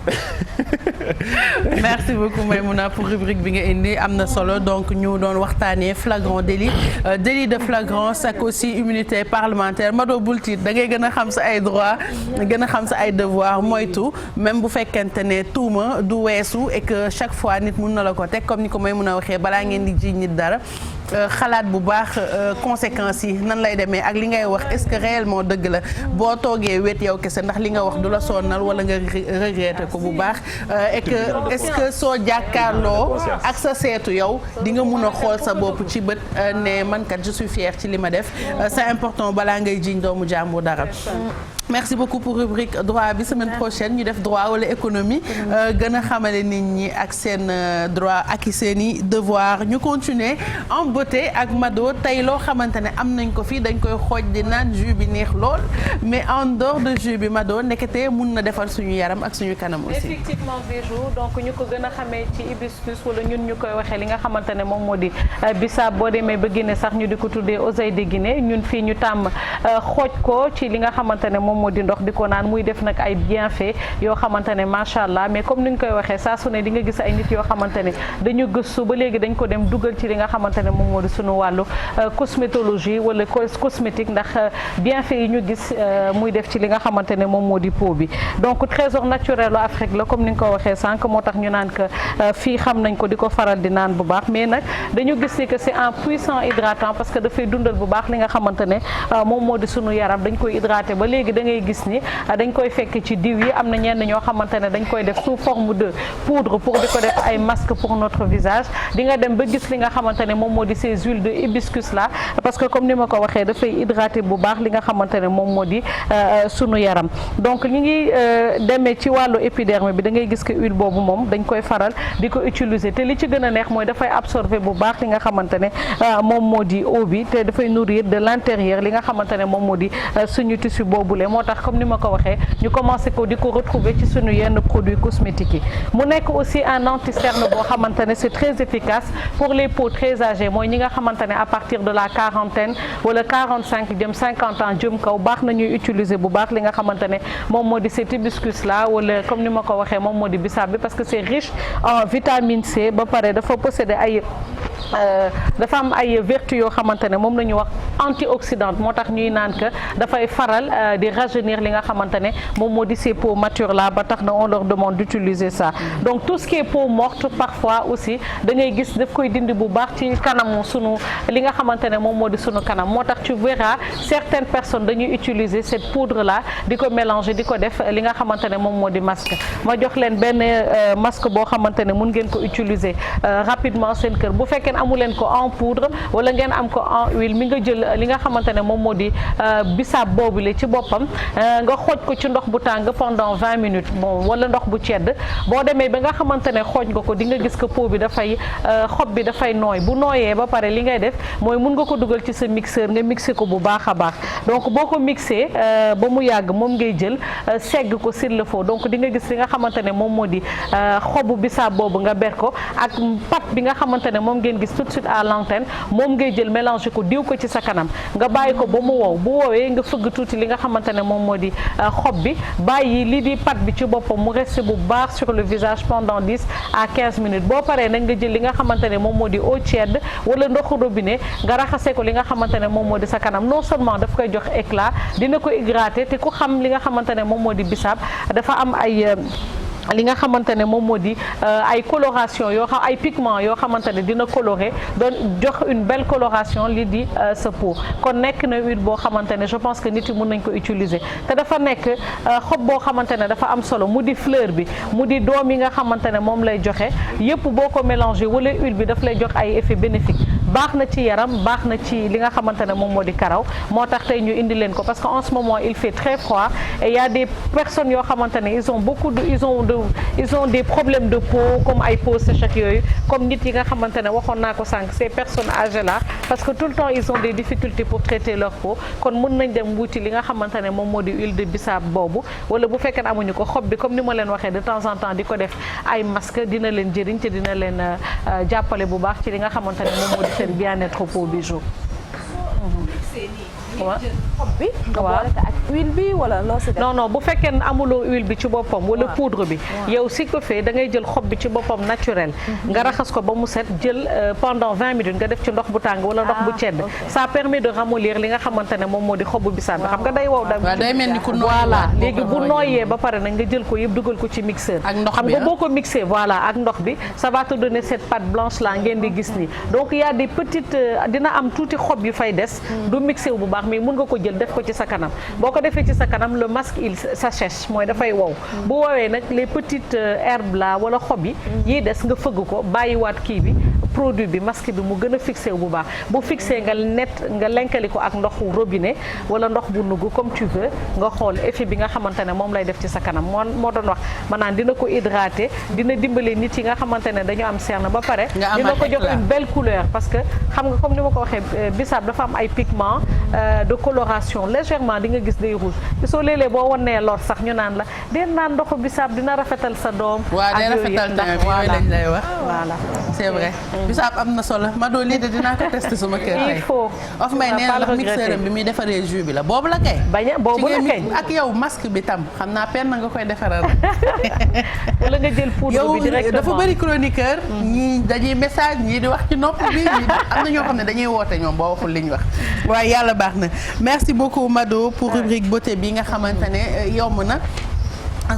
merci beaucoup Maïmouna pour rubrique bi nga indi am na solo donc ñu doon waxtaanee flagrant délit délit de flagrance ak aussi immunité parlementaire Mado bul tiit da ngay gën a xam sa ay droits gën a xam sa ay devoirs moytu même bu fekkente ne tuuma du weesu et que chaque fois nit mun na la ko teg comme ni ko Maïmouna waxee balaa ngeen di ji nit dara xalaat bu baax conséquences yi nan lay demee ak li ngay wax est-ce que réellement dëgg la boo toogee wéet yow kese ndax li nga wax du la sonnal wala nga regretter ko bu baax et que est-ce que soo jàkkaarloo ak sa seetu yow di nga mun a xool sa bopp ci bët ne man kat je suis fière ci li ma def c'est important balaa ngay jiñ doomu jàmbur dara. merci beaucoup pour rubrique droit bi semaine prochaine ñu def droit wala économie gën a xamale nit ñi ak seen droit ak seen i devoir ñu continuer en beauté ak Mado tey loo xamante ne am nañ ko fii dañ koy xooj di naan jus bi neex lool mais en dehors de jus bi Mado nekkete mun na defar suñu yaram ak suñu kanam aussi. effectivement Bijou donc ñu ko gën a xamee ci hibiscus wala ñun ñu koy waxee li nga xamante ne moom moo di bisaab boo demee ba Guinée sax ñu di ko tuddee oseille de Guinée ñun fii ñu tàmm xooj ko ci li nga xamante ne moom moo di ndox di ko naan muy def nag ay bienfait yoo xamante ne macha allah mais comme ni ñu koy waxee saa su ne di nga gis ay nit yoo xamante ne dañu gëstu ba léegi dañ ko dem dugal ci li nga xamante ne moom moo di sunu wàllu cosmétologie wala cosmétique ndax bienfait yi ñu gis muy def ci li nga xamante ne moom moo di peau bi donc trésor naturel u Afrique la comme ni nga ko waxee sànq moo tax ñu naan que fii xam nañ ko di ko faral di naan bu baax mais nag dañu gis ni que c'est un puissant hydratant parce que dafay dundal bu baax li nga xamante ne moom moo di sunu yaram dañ koy hydraté ba léegi da ngay gis ni dañ koy fekk ci diw yi am na ñenn ñoo xamante ne dañ koy def sous forme de poudre pour di ko def ay masque pour notre visage di nga dem ba gis li nga xamante ne moom moo di ces huiles de hibiscus là parce que comme ni ma ko waxee dafay hydraté bu baax li nga xamante ne moom moo di sunu yaram donc ñu ngi demee ci wàllu épiderme bi da ngay gis que huile boobu moom dañ koy faral di ko utiliser te li ci gën a neex mooy dafay absorber bu baax li nga xamante ne moom moo di eau bi te dafay nourrir de l'intérieur li nga xamante ne moom moo di suñu tissu boobule moo tax comme ni ma ko waxee ñu commencé ko di ko retrouver ci suñu yenn produits cosmétiques yi mu nekk aussi un anti-cerne boo xamante ne c'est très efficace pour les peaux très âgées mooy ñi nga xamante ne à partir de la quarantaine wala 45 jëm 50 ans jëm kaw baax na ñuy utiliser bu baax li nga xamante ne moom moo di cet hibiscus là wala comme ni ma ko waxee moom moo di bisaab bi parce que c'est riche en vitamine C ba pare dafa posséder ay dafa am ay vertus yoo xamante ne moom la ñu wax antioxydante moo tax ñuy naan que dafay faral di rajeunir li nga xamante ne moom moo di ces peaux matures là ba tax na on leur demande d'utiliser ça donc tout ce qui est peau morte parfois aussi da ngay gis daf koy dindi bu baax ci kanamu sunu li nga xamante ne moom moo di sunu kanam moo tax tu verras certaines personnes dañuy utiliser cette poudre là di ko mélanger di ko def li nga xamante ne moom moo di masque ma jox leen benn masque boo xamante ne mun ngeen ko utiliser rapidement seen kër bu fekkee amu leen ko en poudre wala ngeen am ko en huile mi nga jël li nga xamante ne moom moo di bisaab boobu la ci boppam nga xooj ko ci ndox bu tàng pendant 20 minutes bon wala ndox bu cedd boo demee ba nga xamante ne xooj nga ko di nga gis que peau bi dafay xob bi dafay nooy bu nooyee ba pare li ngay def mooy mun nga ko dugal ci sa mixeur nga mixé ko bu baax a baax donc boo ko mixé ba mu yàgg moom ngay jël segg ko s'il le faut donc di nga gis li nga xamante ne moom moo di xobu bisaab boobu nga ber ko ak pâte bi nga xamante ne moom ngeen gis tout de suite à l'antenne moom ngay jël mélanger ko diw ko ci sa kanam nga bàyyi ko ba mu wow bu woowee nga fëgg tuuti li nga xamante ne moom moo di xob bi bàyyi li di pâte bi ci boppam mu reste bu baax sur le visage pendant 10 à 15 minutes boo paree nag nga jël li nga xamante ne moom moo di eau tiède wala ndoxu robinet nga raxasee ko li nga xamante ne moom moo di sa kanam non seulement daf koy jox éclat dina ko hydrater te ku xam li nga xamante ne moom moo di bisaab dafa am ay li nga xamante ne moom moo di ay coloration yoo xam ay pigments yoo xamante ne dina colorer doon jox une belle coloration li di sa peau kon nekk na huile boo xamante ne je pense que nit yi mën nañ ko utiliser te dafa nekk xob boo xamante ne dafa am solo mu di fleur bi mu di doom yi nga xamante ne moom lay joxe yëpp boo ko mélanger wala huile bi daf lay jox ay effets bénéfiques baax na ci yaram baax na ci li nga xamante ne moom moo di karaw moo tax tey ñu indi leen ko parce que en ce moment il fait très froid et il y a des personnes yoo xamante ne ils ont des problèmes de peau comme ay peau sèche ak yooyu comme nit yi nga xamante ne waxoon naa ko sànq ces personnes âgées là parce que tout le temps ils ont des difficultés pour traiter leur peau kon mën nañ dem wuti li nga xamante ne moom moo di huile de bisaab boobu wala bu fekkee amuñu ko xob bi comme ni ma leen waxee de temps en temps di ko def ay masque dina leen jëriñ te dina leen jàppale bu baax ci li nga xamante ne moom moo di seen bien-être peau bijou. waaw xob bi. waaw ak huile bi wala loo si def. non bu fekkee ne amuloo huile bi ci boppam. wala poudre bi. yow si ko fee da ngay jël xob bi ci boppam naturel. nga raxas ko ba mu set jël pendant 20 minutes nga def ci ndox bu tàng wala ndox bu cedd. ça permet de ramollir li nga xamante ne moom moo di xobu bisaab bi xam nga day wow. day mel ni ku nooy voilà léegi bu nooyee ba pare nag nga jël ko yëpp dugal ko ci mixeur. ak ndox xam bi nga boo ko mixé voilà ak ndox bi ça va te donner cette pâte blanche là ngeen di gis nii donc y a des petites dina am tuuti xob yu fay des. du mixé wu bu baax mais mun nga ko jël def ko ci sa kanam boo ko defee ci sa kanam le masque il s'assèche mooy dafay wow bu woowee nag les petites herbes là wala xob yi yii des nga fëgg ko bàyyiwaat kii bi produit bi masque bi mu gën a fixé bu baax bu fixé nga lenkali ko ak ndoxu robinet wala ndox bu nugg comme tu veux nga xool effet bi nga xamante ne moom lay def ci sa kanam moo doon wax maanaam dina ko hydrater dina dimbale nit yi nga xamante ne dañu am cerne ba pare dina ko jox une belle couleur parce que xam nga comme ni ma ko waxee bisaab dafa am ay pigments de coloration légèrement di nga gis day rouge soo léeg-léeg boo wonee lor sax ñu naan la den naan ndoxu bisaab dina rafetal sa doom waaw day rafetal tamit yooyu lañ lay wax voilà c'est vrai bisaab am na solo Mado lii de dinaa ko tester sama kër tey il faut of may nee na ndax mixeur bi muy defaree jus bi la boobu la kay boobu la kay ak yow masque bi tam xam naa pen nga koy defaral wala nga jël poudre bi directement yow dafa bëri chroniqueur ñii dañuy message ñii di wax ci nopp bi am na ñoo xam ne dañuy woote ñoom boo waxul li ñu wax waaye yàlla baax na merci beaucoup Mado pour rubrique beauté bi nga xamante ne yomb na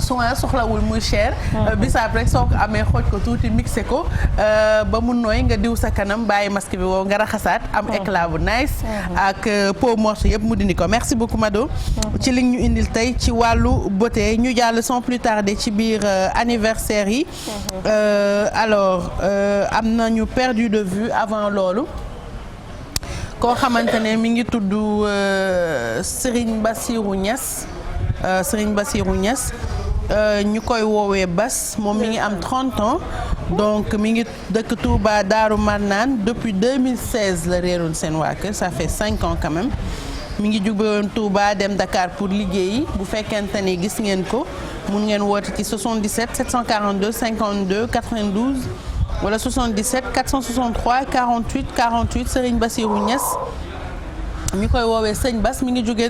soin soxlawul muy cher bisaab rek soo ko amee xooj ko tuuti mixé ko ba mu nooy nga diw sa kanam bàyyi masque bi wow nga raxasaat am éclat bu nice ak peau morte yëpp mu dindi ko merci beaucoup Mado ci li ñu indil tey ci wàllu beauté ñu jàll sans plus tarder ci biir anniversaire yi alors am nañu perdu de vue avant loolu koo xamante ne mi ngi tudd Serigne Bassirou Niass ñu koy woowee Bas moom mi ngi am 30 ans donc mi ngi dëkk Touba Daaru Marnaan depuis 2016 la réeroon seen waa kër ça fait 5 ans quand même mi ngi jugoon Touba dem Dakar pour liggéeyi bu fekkente ni gis ngeen ko mun ngeen woote ci 77 742 52 92 wala 77 463 48 48 Serigne Bassirou Niass ñu koy woowee Sëñ Bass mi ngi jóge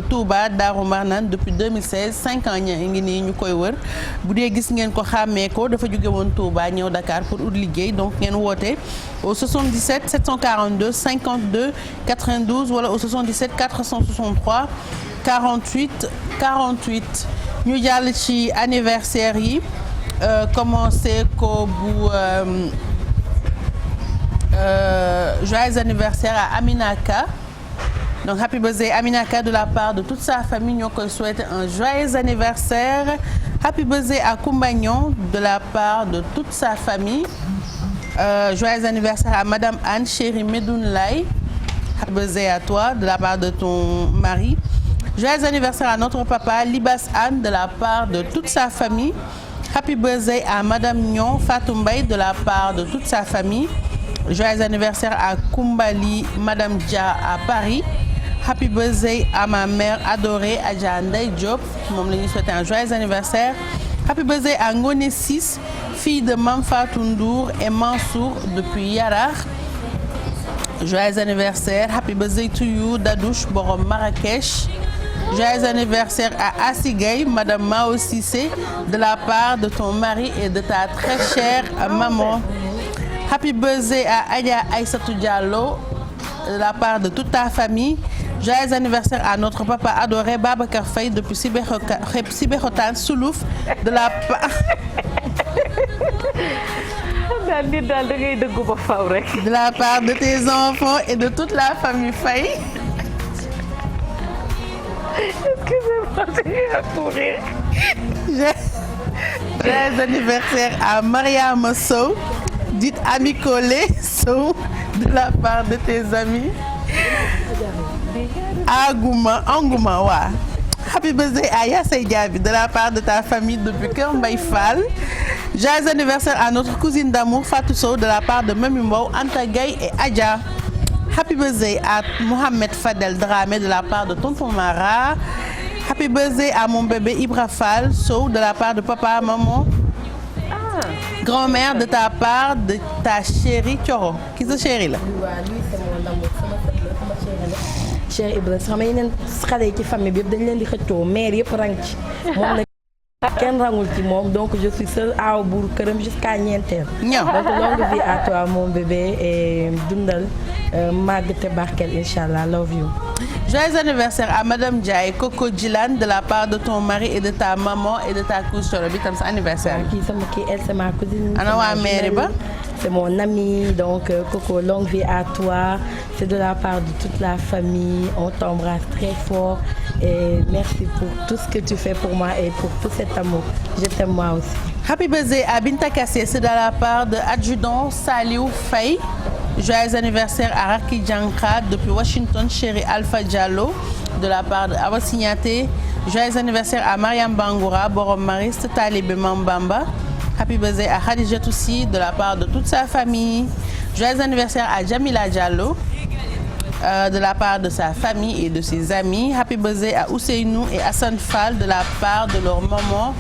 Touba Darou Marnane depuis 2016 5 ans ngi nii ñu koy wër bu dee gis ngeen ko xàmmee ko dafa jóge woon Touba ñëw Dakar pour ut liggéey donc ngeen woote au 77 742 52 92 wala au 77 463 48 48 ñu jàll ci anniversaire yi commencé ko bu joyeux anniversaire à Amina Ka. Donc happy birthday Amina Ka de la part de toute sa famille ñoo koy souhaiter un joyeux anniversaire. Happy birthday à Koumagnon de la part de toute sa famille. Joyeux anniversaire à Madame Anne chérie Medoune Lay. Happy birthday à toi de la part de ton mari. Joyeux anniversaire à notre papa Libas Anne de la part de toute sa famille. Happy birthday à Madame Nyon Fatou Mbaye de la part de toute sa famille. Joyeux anniversaire à Koumbali Madame Dia à Paris. Happy birthday à ma mère adorée Adja Ndeye Diop moom la ñuy souhaiter un joyeux anniversaire. Happy birthday à Ngoné Ciss fille de Mame Fatou Ndour et Mansour depuis Yarar. Joyeux anniversaire. Happy birthday to you Dadouche borom Marrakech. Joyeux anniversaire à Assi Gueye Madame Mao Cissé de la part de ton mari et de ta très chère maman. Happy birthday à Adja Aïssatou Diallo de la part de toute ta famille. Joyeux anniversaire à notre papa adoré Babacar Faye depuis Sébikotane Soulouf de la part de la part de tes enfants et de toute la famille Faye. Excusez-moi, c'est pour rire. Joyeux anniversaire à Mariama Sow, dite Ami Collé Sow, de la part de tes amis. Angouma, ouais. Happy birthday à Yassay Diaby de la part de ta famille depuis Kër Mbaye Fall. Joyeux anniversaire à notre cousine d'amour Fatou Sow de la part de Mami Mbow, Anta Gaye et Adja. Happy birthday à Mohamed Fadel Dramé de la part de Tonton Mara. Happy birthday à mon bébé Ibra Fall Sow de la part de papa, maman. Grand-mère de ta part de ta chérie Thioro. Qui sa chérie la? Lui c'est mon amour, sama chérie la. Chérie Ibra sama yeneen xale yi ci famille bi yëpp dañ leen di xëccoo mère yëpp rang ci moom nag kenn rangul ci moom donc je suis seule aaw buur këram jusqu'à ñeenteel. donc longue vie à toi mon bébé et dundal màgg te barkeel inchallah love you. Joyeux anniversaire à Madame Ndiaye Coco Djilan de la part de ton mari et de ta maman et de ta cousine bi tam sa anniversaire. kii sama kii elle c'est ma cousine. ana waa mairie ba. C'est mon ami, donc Coco, longue vie à toi. C'est de la part de toute la famille. On t'embrasse très fort et merci pour tout ce que tu fais pour moi et pour tout cet amour. Je t'aime moi aussi. Happy birthday à Binta Kassé, c'est de la part de adjudant Saliou Faye. Joyeux anniversaire à Raki Diankra depuis Washington, chérie Alpha Diallo, de la part de Awa Signaté. Joyeux anniversaire à Mariam Bangoura, Borom Mariste, Talibé Mambamba. Happy birthday à Khadija Toussi de la part de toute sa famille. Joyeux anniversaire à Jamila Diallo de la part de sa famille et de ses amis. Happy birthday à Ousseynou et Hassan Fall de la part de leur maman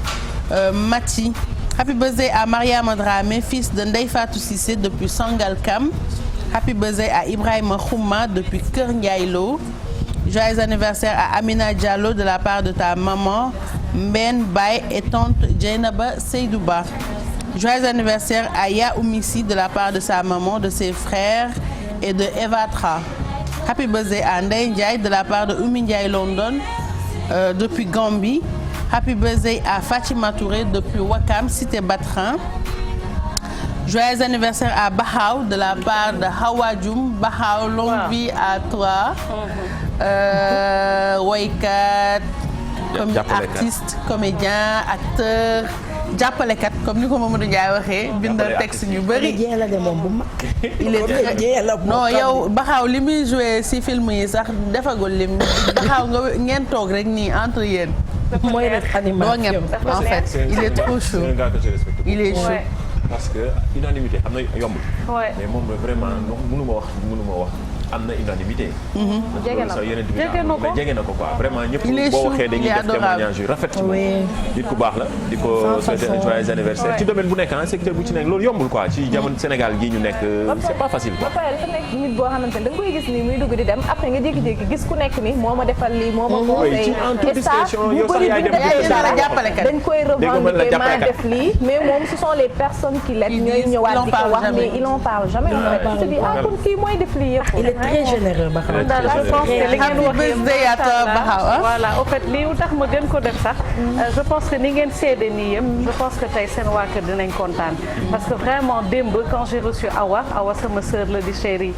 Mati. Happy birthday à Mariam Dramé, fils de Ndeye Fatou Cissé depuis Sangalkam. Happy birthday à Ibrahima Khouma depuis Kër Ndiaye Lo. Joyeux anniversaire à Amina Diallo de la part de ta maman Mben Baye et tante Djeynaba Seydouba. Joyeux anniversaire à Ya Oumissi de la part de sa maman, de ses frères et de Evatra. Happy birthday à Ndeye Ndiaye de la part de Oumi Ndiaye London depuis Gambie. Happy birthday à Fatima Touré depuis Wakam, Cité Batrin. Joyeux anniversaire à Bahaw de la part de Hawa Dioum. Bahaw, longue vie à toi. Woykat, artiste, comédien, acteur, jàppalekat comme ni ko Mamadou Ndiaye waxee. bindal texte yu bëri. il est non yow Bahaw li muy joué si film yi sax defagul lim Bahaw nga ngeen toog rek nii entre yéen. mooy def animation en fait il est trop chaud. il est chaud. parce que unanimité xam na yombul. mais moom vraiment mënuma wax am na unanimité. jege na ko mais jege na ko quoi vraiment ñëpp boo waxee dañuy def témoignage yu rafet ci moom. nit ku baax la di ko souhaiter un joyeux anniversaire ci domaine bu nekk secteur bu ci nekk loolu yombul quoi ci jamono Sénégal gii ñu nekk c'est pas facile quoi. ba pare dafa nekk nit boo xamante ne da nga koy gis nii muy dugg di dem après nga jékki-jékki gis ku nekk ni moo ma defal lii moo ma conseillé et ça bu bëri bu ñu defee dara dañ koy revendiquer maa def lii mais moom ce sont les personnes qui l'aident ñooy ñëwaat di ko wax mais il en parle jamais en fait je te dis kon kii mooy def lii yëpp. il est très généreux ba xam. je pense que li ngeen wax yëpp voilà en fait lii tax ma gën ko def sax je pense que ni ngeen seede nii yëpp je pense que tey seen waa kër dinañ kontaan parce que vraiment démb quand j'ai reçu Awa sama sœur la di chérie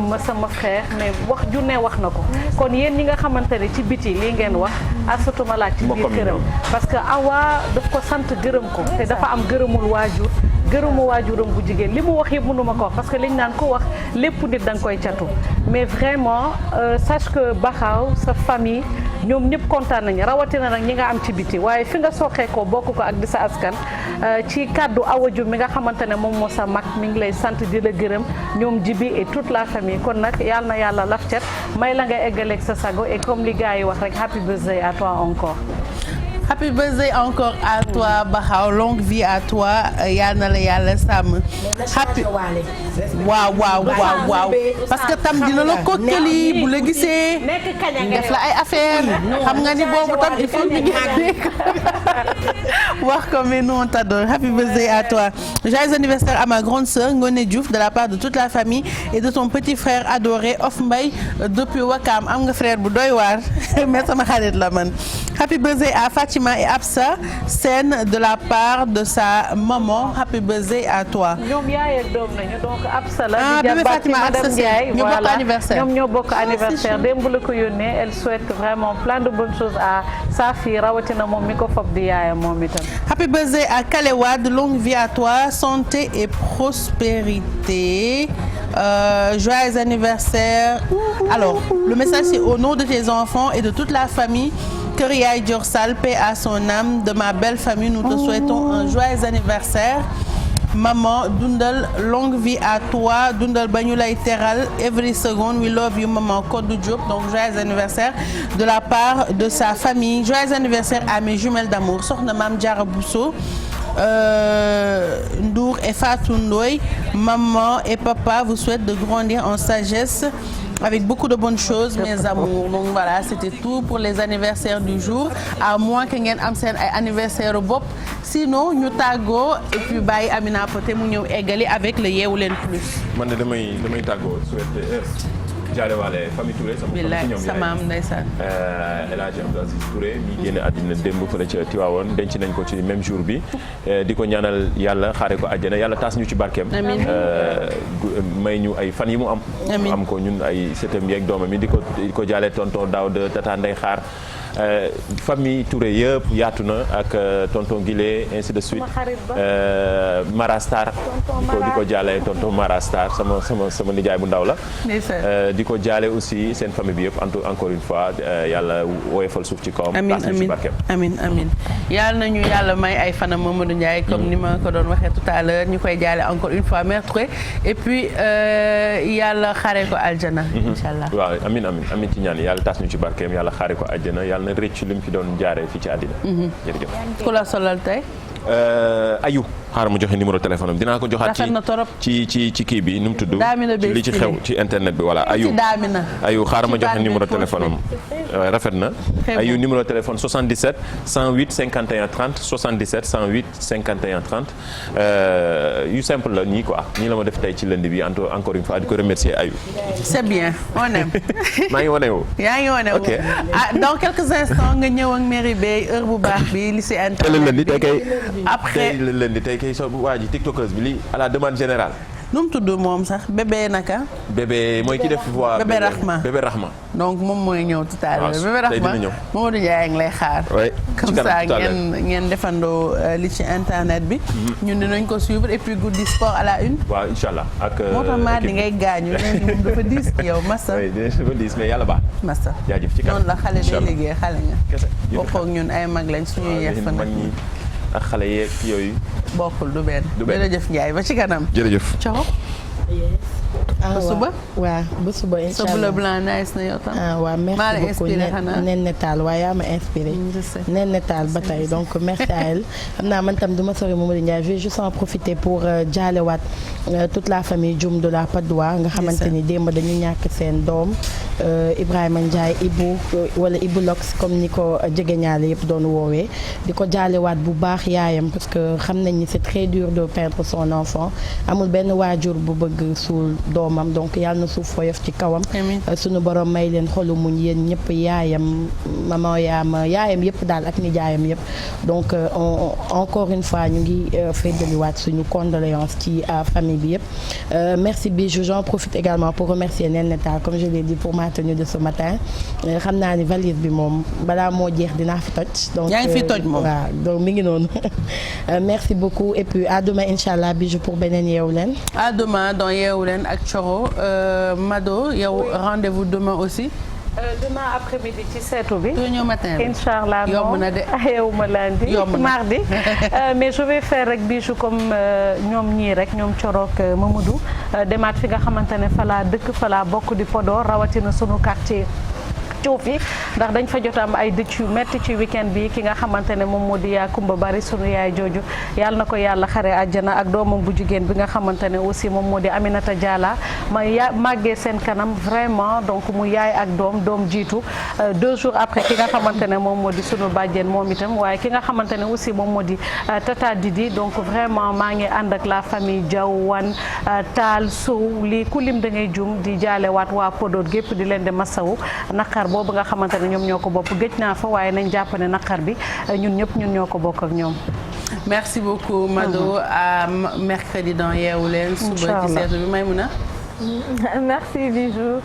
ma sama frère mais wax ju ne wax na ko kon yéen ñi nga xamante ne ci biti lii ngeen wax asatuma laaj ci biir këram parce que Awa daf ko sant gërëm ko te dafa am gërëmul waajuram bu jigéen li mu wax yëpp mënuma ko wax parce que liñ naan ko wax lépp nit da nga koy catu mais vraiment sache que Baxaw sa famille ñoom ñëpp kontaan nañu rawatina nag ñi nga am ci biti waaye fi nga soxee ko bokk ko ak di sa askan ci kàddu Awa Diouf mi nga xamante ne moom moo sa mag mi ngi lay sant di la gërëm ñoom Jibi et toute la famille kon nag yàlla na yàlla laf cet may la nga eggaleeg sa sago et comme li gars yi wax rek happy birthday à toi encore. Happy birthday encore à toi Baxaw longue vie à toi yal na la yàlla sàmm. happy waaw parce que tam dina la kokkali bu la gisee def la ay affaire xam nga ni boobu tam il faut ñu wax ko mais nous on t'adore happy birthday à toi. Joyeux anniversaire à ma grande sœur Ngoné Diouf de la part de toute la famille et de ton petit frère adoré Of Mbaye depuis Wakam am nga frère bu doy waar mais sama xarit la man. Happy birthday à Fatima et Absa Sène de la part de sa maman happy birthday à toi. ñoom yaay ak doom nañu donc Absa la. bébé Fatima Absa Sène ñoo bokk anniversaire ñoom ñoo bokk anniversaire démb la ko yónnee elle souhaite vraiment plein de bonnes choses à sa fille rawatina moom mi ko fob di yaayam moom itam. Happy birthday à Kalewad longue vie à toi santé et prospérité. Joyeux anniversaire. Alors le message c'est au nom de tes enfants et de toute la famille. Kër Yaay Dior Sall paix à son âme de ma belle famille nous te souhaitons un joyeux anniversaire maman dundal longue vie à toi dundal ba ñu lay teral every second we love you maman Kodou Diop donc joyeux anniversaire de la part de sa famille joyeux anniversaire à mes jumelles d'amour soxna Mame Diarra Bousso Ndour et Fatou Ndoye maman et papa vous souhaitent de grandir en sagesse avec beaucoup de bonnes choses mes amours donc voilà c'était tout pour les anniversaires du jour à moins que ngeen am seen ay anniversaire bopp sinon ñu tàggoo et puis bàyyi Amina Poté mu ñëw eggali avec le Yeewu Leen Plus. man de damay tàggoo souhaiter jaale waale famille Touré sama maam ndeysaan El Hadj Abdou Aziz Touré mi génn àddina démb fële ca Tiwaawoon denc nañ ko ci même jour bi di ko ñaanal yàlla xaare ko àjjana yàlla taas ñu ci barkeem may ñu ay fan yi mu am ko ñun ay sëtam yeeg doomam yi di ko jaale tonton Daouda tata Ndey Xaar famille Touré yëpp yaatu na ak tonton Guilé ainsi de suite Mara Star di ko jaale tonton Mara Star sama nijaay bu ndaw la di ko jaale aussi seen famille bi yëpp encore une fois yàlla woyofal suuf ci kawam taas ñu ci barkeem amiin yàlla nañu yàlla may ay fanam Mamadou Ndiaye comme ni ma ko doon waxee tout à l'heure ñu koy jaale encore une fois Mère Touré et puis yàlla xaare ko aljana inshallah waaw amiin ci ñaan yàlla taas ñu ci barkeem yàlla xaare ko aljana yàlla na rëcc li mu fi doon jaaree fii ci àddina jërëjëf ku la solal tey ayu xaaral ma joxe numéro téléphone am dinaa ko joxaat ci kii bi nu mu tudd ci li ci xew ci internet bi voilà ayu xaaral ma joxe numéro téléphone am rafet na ayu numéro téléphone 77 108 51 30 77 108 51 30 yu simple la nii quoi nii la ma def tey ci lundi bi encore une fois di ko remercier ayu c'est bien on aime maa ngi wane woo yaa ngi wane woo dans quelques instants nga ñëw ak Merry Beye heure bu baax bi li si internet après lundi tey kay so waa ji tiktokeuse bi lii à la demande générale nu mu tudd moom sax bébé naka. bébé mooy ki def voix. bébé Rahma donc moom mooy ñëw tout à l'heure bébé Rahma Mamadou Ndiaye ngi lay xaar. comme ça ngeen defandoo li ci internet bi. ñun dinañ ko suivre et puis guddi sport à la une. waaw incha allah ak. moo tax maa di ngay gaañu moom dafa diis ci yow Massa. oui dafa diis mais yàlla baax. Massa jaajëf ci kanam noonu la xale day liggéey xale nga. kese bokkoo ak ñun ay mag lañ suñuy yef fa nag. ak xale yeeg yooyu. bokkul du benn. jërëjëf Ndiaye ba ci kanam. jërëjëf. ciao. ba suba waaw ba suba incha allah sa bleu blanc nice na yow tam. waaw merci beaucoup nen netaal waaye yaa ma inspiré. nen netaal ba tey donc merci à elle. xam naa man tam du ma sori Mamadou Ndiaye je vais juste en profiter pour jaalewaat toute la famille Dioum de la Patte d'Oie nga xamante ni démb dañu ñàkk seen doom Ibrahima Ndiaye Ibou wala Ibou Lox comme ni ko jegeñaale yëpp doon woowee di ko jaalewaat bu baax yaayam parce que xam nañ ni c'est très dur de perdre son enfant amul benn waajur bu bëgg suul doomam donc yàlla na suuf foyof ci kawam suñu borom may leen xolu muñ yéen ñëpp yaayam yaayam yëpp daal ak nijaayam yëpp donc encore une fois ñu ngi feddaliwaat suñu condoléances ci famille bi yëpp merci Bijou j'en profite également pour remercier Nen Neta comme je l'ai dit pour ma tenue de ce matin xam naa ni valise bi moom balaa moo jeex dinaa fi toj donc yaa ngi fi toj moom waaw donc mi ngi noonu merci beaucoup et puis à demain inchallah Bijou pour beneen Yeewu Leen à demain dans Yeewu Leen ak Thioro Mado yow rendez-vous demain aussi. Demain après-midi ci seetu bi. ñëw matin bi inchallah yomb na de yewuma lundi mardi mais je vais faire rek Bijou comme ñoom ñii rek ñoom Thioro ak Mamadou demaat fi nga xamante ne fa laa dëkk fa laa bokk di Podor rawatina sunu quartier. Coof yi ndax dañ fa jot am ay dëcc yu metti ci week-end bi ki nga xamante ne moom moo di yaa Kumba Bari sunu yaay jooju yàlla na ko yàlla xare àjjana ak doomam bu jigéen bi nga xamante ne aussi moom moo di Aminata Diala ma màggee seen kanam vraiment donc mu yaay ak doom jiitu 2 jours après ki nga xamante ne moom moo di sunu bàjjen moom itam waaye ki nga xamante ne aussi moom moo di Tata Didi donc vraiment maa ngi ànd ak la famille Diaw Wan Taal Sow lii ku lim da ngay jum di jaalewaat waa Podor gépp di leen de masawu naqar boobu nga xamante ne ñoom ñoo ko bopp gëj naa fa waaye nañ jàpp ne naqar bi ñun ñoo ko bokk ak ñoom. merci beaucoup Mado à mercredi dans Yeewu Leen. suba ci seetu bi Maïmouna. merci Bijou.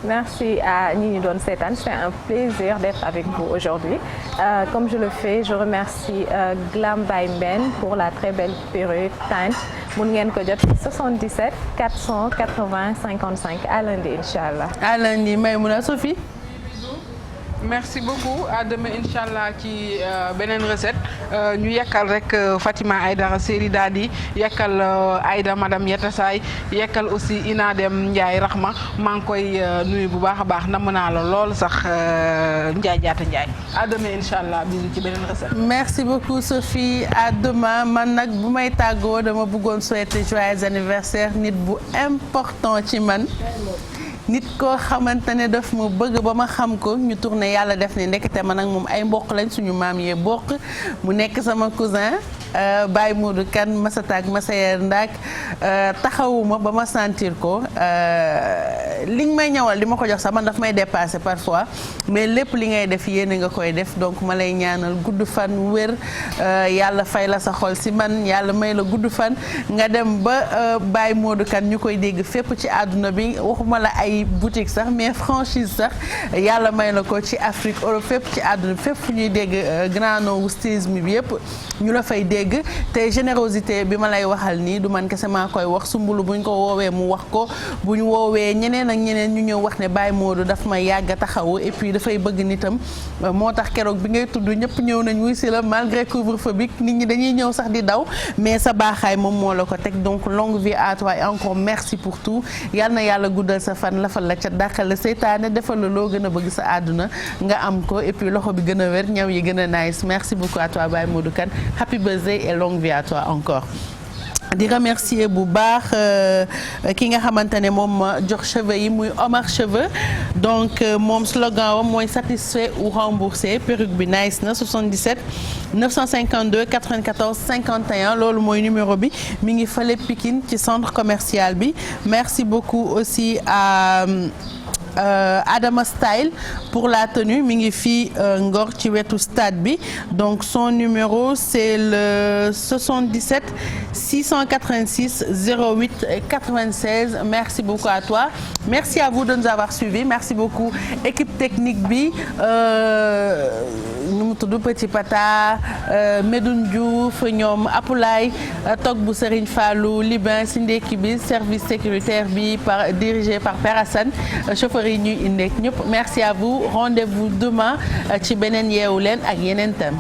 Merci à ñi ñu doon seetaan c'est un plaisir d'être avec vous aujourd'hui comme je le fais je remercie Glam Baye Mbène pour la très belle perruque teinte mun ngeen ko jot 77 480 55 à lundi inchallah. à lundi Maïmouna Sophie. merci beaucoup à demain inchallah ci beneen recette ñu yekkal rek Fatima Aïdara Séri daal di yekkal Aïda madame Yatassay yekkal aussi Ina Dem Ndiaye Rahma maa ngi koy nuyu bu baax a baax namm naa la lool sax Ndiaye Diatta Ndiaye à demain inchallah bisu ci beneen recette. merci beaucoup Sophie à demain man nag bu may tàggoo dama bëggoon souhaiter joyeux anniversaire nit bu important ci man. nit koo xamante ne daf ma bëgg ba ma xam ko ñu tourné yàlla def ne ndekete man ak moom ay mboq lañ suñu maam yee bokk mu nekk sama cousin Baye Modou Kane Masataak Masayer Ndak taxawuma ba ma sentir ko liñ may ñawal li ma ko jox sax man daf may dépasser parfois mais lépp li ngay def yéene nga koy def donc ma lay ñaanal gudd fan wér yàlla fay la sa xol si man yàlla may la gudd fan nga dem ba Baye Modou Kane ñu koy dégg fépp ci àdduna bi waxuma la ay boutique sax mais franchise sax yàlla may la ko ci Afrique Europe fépp ci àdduna fépp fu ñuy dégg grand nom wu stylisme bi yëpp ñu la fay dégg te générosité bi ma lay waxal nii du man kese maa koy wax sumbulu buñ ko woowee mu wax ko bu ñu woowee ñeneen ak ñeneen ñu ñëw wax ne Baye Modou daf ma yàgg a taxawu et puis dafay bëgg nitam moo tax keroog bi ngay tudd ñëpp ñëw nañ wuy si la malgré couvre-feu bi nit ñi dañuy ñëw sax di daw mais sa baaxaay moom moo la ko teg donc longue vie à toi et encore merci pour tout yal na yàlla guddal sa fan lafal la ca dàqal la seytaane defal la loo gën a bëgg sa àdduna nga am ko et puis loxo bi gën a wér ñaw yi gën a nice merci beaucoup à toi Baye Modou Kane happy birthday et longue vie à toi encore. di remercier bu baax ki nga xamante ne moom ma jox cheveux yi muy Omar Cheveux donc moom slogan wam mooy satisfait ou remboursé perruque bi nice na 77 952 94 51 loolu mooy numéro bi mi ngi fële Pikine ci centre commercial bi merci beaucoup aussi à Adama Style pour la tenue mi ngi fii Ngor ci wetu stade bi donc son numéro c'est le 77 686 08 96 merci beaucoup à toi merci à vous de nous avoir suivis merci beaucoup équipe technique bi nu mu tudd Petit Pata Medoune Diouf ñoom Apulaay toog bu Serigne Fallou Libin si ndekki bi service sécuritaire bi dirigé par Père Assane chauffeur yi ñuy indi ñëpp merci à vous rendez-vous demain ci beneen Yeewu Leen ak yeneen thème